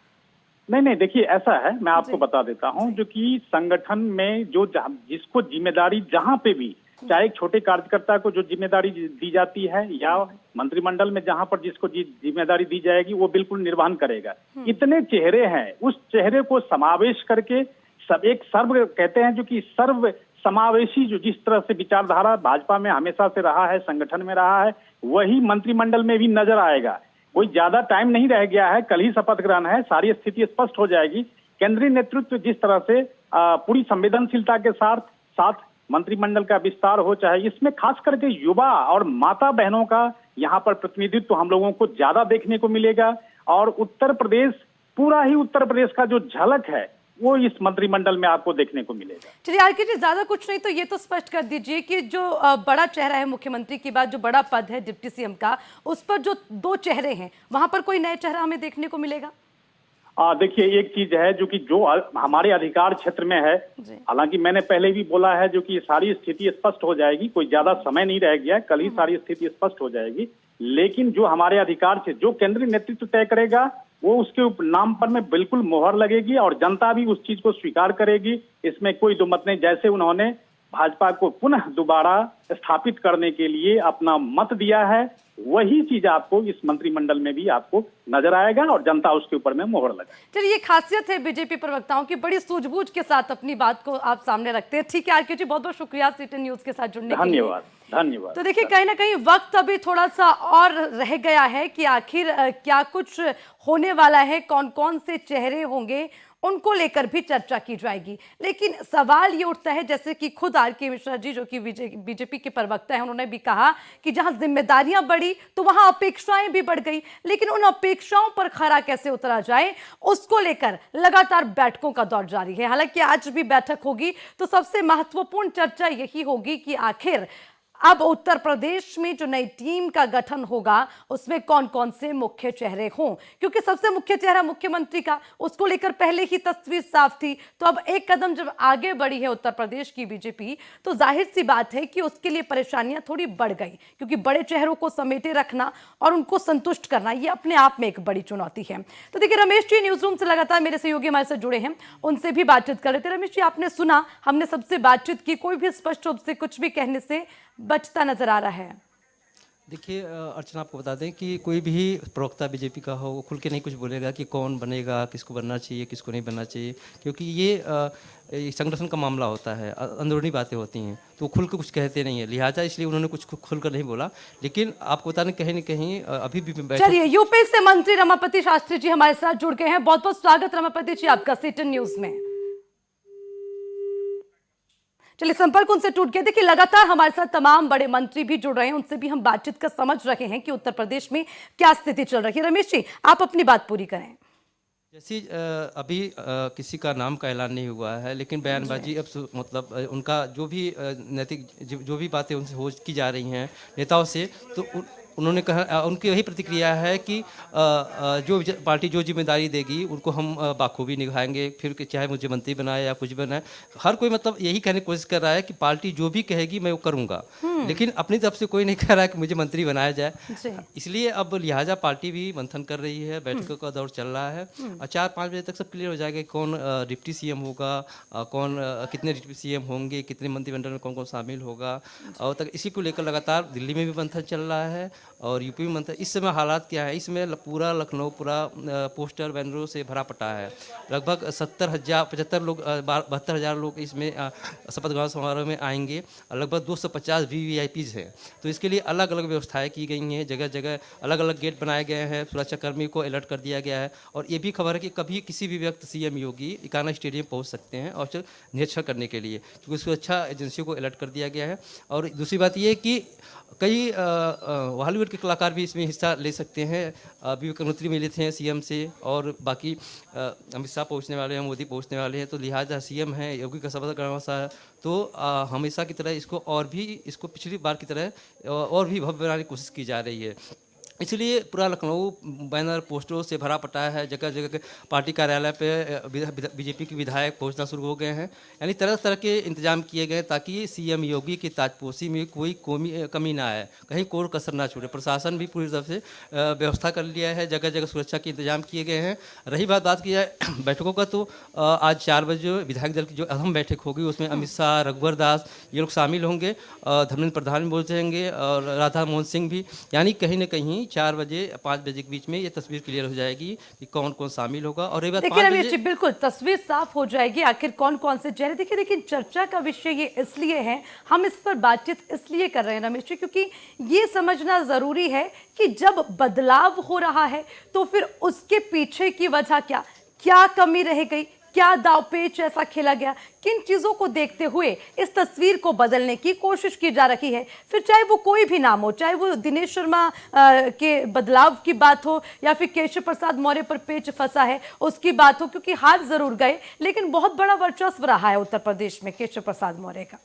नहीं, देखिए ऐसा है, मैं आपको बता देता हूं, जो कि संगठन में जो जिसको जिम्मेदारी जहां पे भी, चाहे एक छोटे कार्यकर्ता को जो जिम्मेदारी दी जाती है या मंत्रिमंडल में जहां पर जिसको जिम्मेदारी दी जाएगी, वो बिल्कुल निर्वहन करेगा। इतने चेहरे हैं, उस चेहरे को समावेश करके सब एक सर्व कहते हैं, जो कि सर्व समावेशी जो जिस तरह से विचारधारा भाजपा में हमेशा से रहा है, संगठन में रहा है, वही मंत्रिमंडल में भी नजर आएगा। कोई ज्यादा टाइम नहीं रह गया है, कल ही शपथ ग्रहण है, सारी स्थिति स्पष्ट हो जाएगी। केंद्रीय नेतृत्व जिस तरह से पूरी संवेदनशीलता के साथ मंत्रिमंडल का विस्तार हो, चाहे इसमें खास करके युवा और माता बहनों का यहाँ पर प्रतिनिधित्व हम लोगों को ज्यादा देखने को मिलेगा, और उत्तर प्रदेश, पूरा ही उत्तर प्रदेश का जो झलक है वो इस मंत्रिमंडल में आपको देखने को मिलेगा। चलिए आर.के. जी, ज्यादा कुछ नहीं तो ये तो स्पष्ट कर दीजिए कि जो बड़ा चेहरा है मुख्यमंत्री के बाद, जो बड़ा पद है डिप्टी सीएम का, उस पर जो 2 चेहरे हैं, वहां पर कोई नया चेहरा हमें देखने को मिलेगा? देखिए, एक चीज है जो कि जो हमारे अधिकार क्षेत्र में है, हालांकि मैंने पहले भी बोला है जो कि सारी स्थिति स्पष्ट हो जाएगी, कोई ज्यादा समय नहीं रह गया, कल ही सारी स्थिति स्पष्ट हो जाएगी। लेकिन जो हमारे अधिकार क्षेत्र, जो केंद्रीय नेतृत्व तय करेगा, वो उसके नाम पर में बिल्कुल मोहर लगेगी और जनता भी उस चीज को स्वीकार करेगी, इसमें कोई दो मत नहीं। जैसे उन्होंने भाजपा को पुनः दोबारा स्थापित करने के लिए अपना मत दिया है, वही चीज आपको इस मंत्रिमंडल में भी आपको नजर आएगा और जनता उसके ऊपर में मोहर लगा। चलिए, ये खासियत है बीजेपी प्रवक्ताओं की, बड़ी सूझबूझ के साथ अपनी बात को आप सामने रखते हैं। ठीक है आर.के. जी, बहुत बहुत शुक्रिया सीटीएन न्यूज के साथ जुड़ने के लिए। धन्यवाद। तो देखिए, कहीं ना कहीं वक्त अभी थोड़ा सा और रह गया है कि आखिर क्या कुछ होने वाला है, कौन कौन से चेहरे होंगे, उनको लेकर भी चर्चा की जाएगी। लेकिन सवाल ये उठता है, जैसे कि खुद आर.के. मिश्रा जी जो कि बीजेपी के प्रवक्ता हैं, उन्होंने भी कहा कि जहां जिम्मेदारियां बढ़ी तो वहां अपेक्षाएं भी बढ़ गई, लेकिन उन अपेक्षाओं पर खरा कैसे उतरा जाए, उसको लेकर लगातार बैठकों का दौर जारी है। हालांकि आज भी बैठक होगी तो सबसे महत्वपूर्ण चर्चा यही होगी कि आखिर अब उत्तर प्रदेश में जो नई टीम का गठन होगा उसमें कौन कौन से मुख्य चेहरे हों, क्योंकि सबसे मुख्य चेहरा मुख्यमंत्री का, उसको लेकर पहले ही तस्वीर साफ थी। तो अब एक कदम जब आगे बढ़ी है उत्तर प्रदेश की बीजेपी, तो जाहिर सी बात है कि उसके लिए परेशानियां थोड़ी बढ़ गई, क्योंकि बड़े चेहरों को समेटे रखना और उनको संतुष्ट करना ये अपने आप में एक बड़ी चुनौती है। तो देखिए, रमेश जी न्यूज रूम से लगातार मेरे सहयोगी हमारे साथ जुड़े हैं, उनसे भी बातचीत कर रहे थे। रमेश जी, आपने सुना, हमने सबसे बातचीत की, कोई भी स्पष्ट रूप से कुछ भी कहने से बचता नजर आ रहा है? देखिए अर्चना, आपको बता दें कि कोई भी प्रवक्ता बीजेपी का हो वो खुल के नहीं कुछ बोलेगा कि कौन बनेगा, किसको बनना चाहिए, किसको नहीं बनना चाहिए, क्योंकि ये संगठन का मामला होता है, अंदरूनी बातें होती हैं, तो खुल के कुछ कहते नहीं है, लिहाजा इसलिए उन्होंने कुछ खुलकर नहीं बोला। लेकिन आपको बता दें कहीं न कहीं अभी भी चलिए, यूपी से मंत्री रमापति शास्त्री जी हमारे साथ जुड़ गए हैं। बहुत बहुत स्वागत रमापति जी आपका सीटन न्यूज में। चलिए, संपर्क उनसे टूट गया। देखिए, लगातार हमारे साथ तमाम बड़े मंत्री भी जुड़ रहे हैं, उनसे भी हम बातचीत कर समझ रहे हैं कि उत्तर प्रदेश में क्या स्थिति चल रही है। रमेश जी, आप अपनी बात पूरी करें। जैसे अभी किसी का नाम का ऐलान नहीं हुआ है, लेकिन बयानबाजी अब मतलब उनका जो भी नैतिक जो भी बातें उनसे हो की जा रही हैं नेताओं से, तो उन्होंने कहा, उनकी यही प्रतिक्रिया है कि जो पार्टी जो जिम्मेदारी देगी उनको हम बाखूबी निभाएंगे, फिर चाहे मुझे मंत्री बनाए या कुछ बनाए। हर कोई मतलब यही कहने की कोशिश कर रहा है कि पार्टी जो भी कहेगी मैं वो करूँगा, लेकिन अपनी तरफ से कोई नहीं कह रहा है कि मुझे मंत्री बनाया जाए। इसलिए अब लिहाजा पार्टी भी मंथन कर रही है, बैठकों का दौर चल रहा है, और 4-5 बजे तक सब क्लियर हो जाएगा कौन डिप्टी सीएम होगा, कौन कितने डिप्टी सीएम होंगे, कितने मंत्रिमंडल में कौन कौन शामिल होगा, और तक इसी को लेकर लगातार दिल्ली में भी मंथन चल रहा है और यूपी में मंथन। इस समय हालात क्या है, इसमें पूरा लखनऊ पूरा पोस्टर बैनरों से भरा पटा है। लगभग 72,000 लोग इसमें शपथ ग्रहण समारोह में आएंगे, और लगभग 250 VVIPs हैं। तो इसके लिए अलग अलग व्यवस्थाएं की गई हैं, जगह जगह अलग अलग गेट बनाए गए हैं, सुरक्षाकर्मी को अलर्ट कर दिया गया है। और ये भी खबर है कि कभी किसी भी वक्त सीएम योगी इकाना स्टेडियम पहुंच सकते हैं और निरीक्षण करने के लिए, क्योंकि सुरक्षा एजेंसियों को अलर्ट कर दिया गया है। और दूसरी बात ये कि कई हॉलीवुड के कलाकार भी इसमें हिस्सा ले सकते हैं। अभी मुख्यमंत्री मिले थे सीएम से, और बाकी अमित शाह पहुंचने वाले हैं, मोदी पहुंचने वाले हैं। तो लिहाजा सीएम है, योगी का शपथ ग्रहण समारोह, तो हमेशा की तरह इसको पिछली बार की तरह और भी भव्य बनाने की कोशिश की जा रही है। इसलिए पूरा लखनऊ बैनर पोस्टरों से भरा पटा है, जगह जगह के पार्टी कार्यालय पे बीजेपी के विधायक पहुंचना शुरू हो गए हैं। यानी तरह तरह के इंतजाम किए गए ताकि सीएम योगी की ताजपोशी में कोई कमी ना आए, कहीं कोई कसर ना छूटे। प्रशासन भी पूरी तरफ से व्यवस्था कर लिया है, जगह जगह सुरक्षा के इंतजाम किए गए हैं। रही बात की जाए बैठकों का, तो आज 4 बजे विधायक दल की जो अहम बैठक होगी उसमें अमित शाह, रघुवर दास ये लोग शामिल होंगे, धर्मेंद्र प्रधान भी बोलेंगे और राधा मोहन सिंह भी। यानी कहीं ना कहीं 4 बजे 5 बजे के बीच में ये तस्वीर क्लियर हो जाएगी कि कौन कौन शामिल होगा। और ये बात बिल्कुल तस्वीर साफ हो जाएगी, आखिर कौन कौन से चेहरे। देखिए, लेकिन चर्चा का विषय ये इसलिए है, हम इस पर बातचीत इसलिए कर रहे हैं रमेश जी, क्योंकि ये समझना जरूरी है कि जब बदलाव हो रहा है तो फिर उसके पीछे की वजह क्या कमी रह गई, क्या दावपेच ऐसा खेला गया, किन चीजों को देखते हुए इस तस्वीर को बदलने की कोशिश की जा रही है। फिर चाहे वो कोई भी नाम हो, चाहे वो दिनेश शर्मा के बदलाव की बात हो या फिर केशव प्रसाद मौर्य पर पेच फंसा है उसकी बात हो, क्योंकि हार जरूर गए लेकिन बहुत बड़ा वर्चस्व रहा है उत्तर प्रदेश में केशव प्रसाद मौर्य का।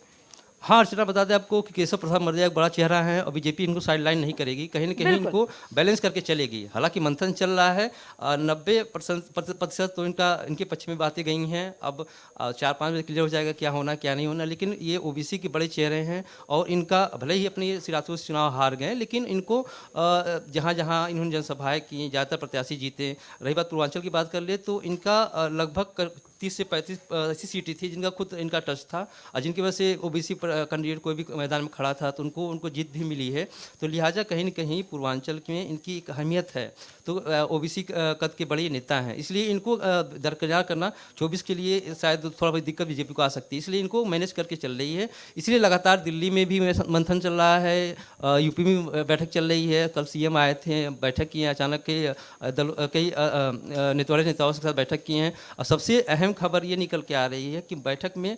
हाँ अर्चना, बता दें आपको कि केशव प्रसाद मौर्य एक बड़ा चेहरा है और बीजेपी इनको साइडलाइन नहीं करेगी, कहीं न कहीं इनको बैलेंस करके चलेगी। हालांकि मंथन चल रहा है, 90% तो इनके पक्ष में बातें गई हैं। अब 4-5 बजे क्लियर हो जाएगा क्या होना क्या नहीं होना। लेकिन ये ओबीसी के बड़े चेहरे हैं और इनका भले ही अपनी सिरासत से चुनाव हार गए, लेकिन इनको जहाँ जहाँ इन्होंने जनसभाएँ की, ज़्यादातर प्रत्याशी जीते। रही बात पूर्वांचल की बात कर ले तो इनका लगभग 30 से 35 ऐसी सीटें थी जिनका खुद इनका टच था, और जिनकी वजह से ओबीसी कैंडिडेट कोई भी मैदान में खड़ा था तो उनको जीत भी मिली है। तो लिहाजा कहीं न कहीं पूर्वांचल में इनकी एक अहमियत है। तो ओबीसी कद के बड़े नेता हैं, इसलिए इनको दरकिनार करना 24 के लिए शायद थोड़ा बहुत दिक्कत बीजेपी को आ सकती है, इसलिए इनको मैनेज करके चल रही है। इसलिए लगातार दिल्ली में भी मंथन चल रहा है, यूपी में बैठक चल रही है। कल सीएम आए थे, बैठक की, अचानक कई नेताओं के साथ बैठक की हैं। और सबसे अहम खबर ये निकल के आ रही है कि बैठक में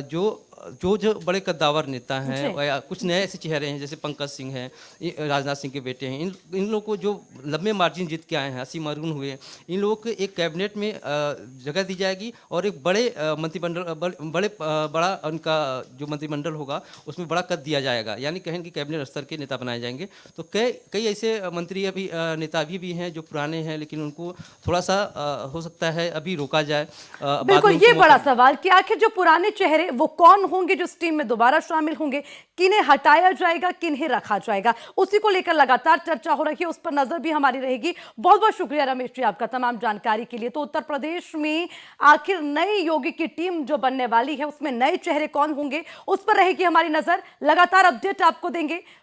जो जो जो बड़े कद्दावर नेता जी। हैं या कुछ नए ऐसे चेहरे हैं जैसे पंकज सिंह हैं, राजनाथ सिंह के बेटे हैं, इन लोगों को जो लंबे मार्जिन जीत के आए हैं, असीम अरुण हुए, इन लोगों को एक कैबिनेट में जगह दी जाएगी और एक बड़े मंत्रिमंडल बड़ा उनका जो मंत्रिमंडल होगा उसमें बड़ा कद दिया जाएगा, यानी कहें कि कैबिनेट स्तर के नेता बनाए जाएंगे। तो कई ऐसे मंत्री अभी नेता अभी भी हैं जो पुराने हैं, लेकिन उनको थोड़ा सा हो सकता है अभी रोका जाए। बाद में बिल्कुल, उनको ये बड़ा मौका- सवाल कि आखिर जो पुराने चेहरे वो कौन होंगे जो इस टीम में दोबारा शामिल होंगे, किन्हें हटाया जाएगा, किन्हें रखा जाएगा, उसी को लेकर लगातार चर्चा हो रही है, उस पर नजर भी हमारी रहेगी। बहुत बहुत शुक्रिया रमेश जी आपका तमाम जानकारी के लिए। तो उत्तर प्रदेश में आखिर नई योगी की टीम जो बनने वाली है उसमें नए चेहरे कौन होंगे उस पर रहेगी हमारी नजर, लगातार अपडेट आपको देंगे।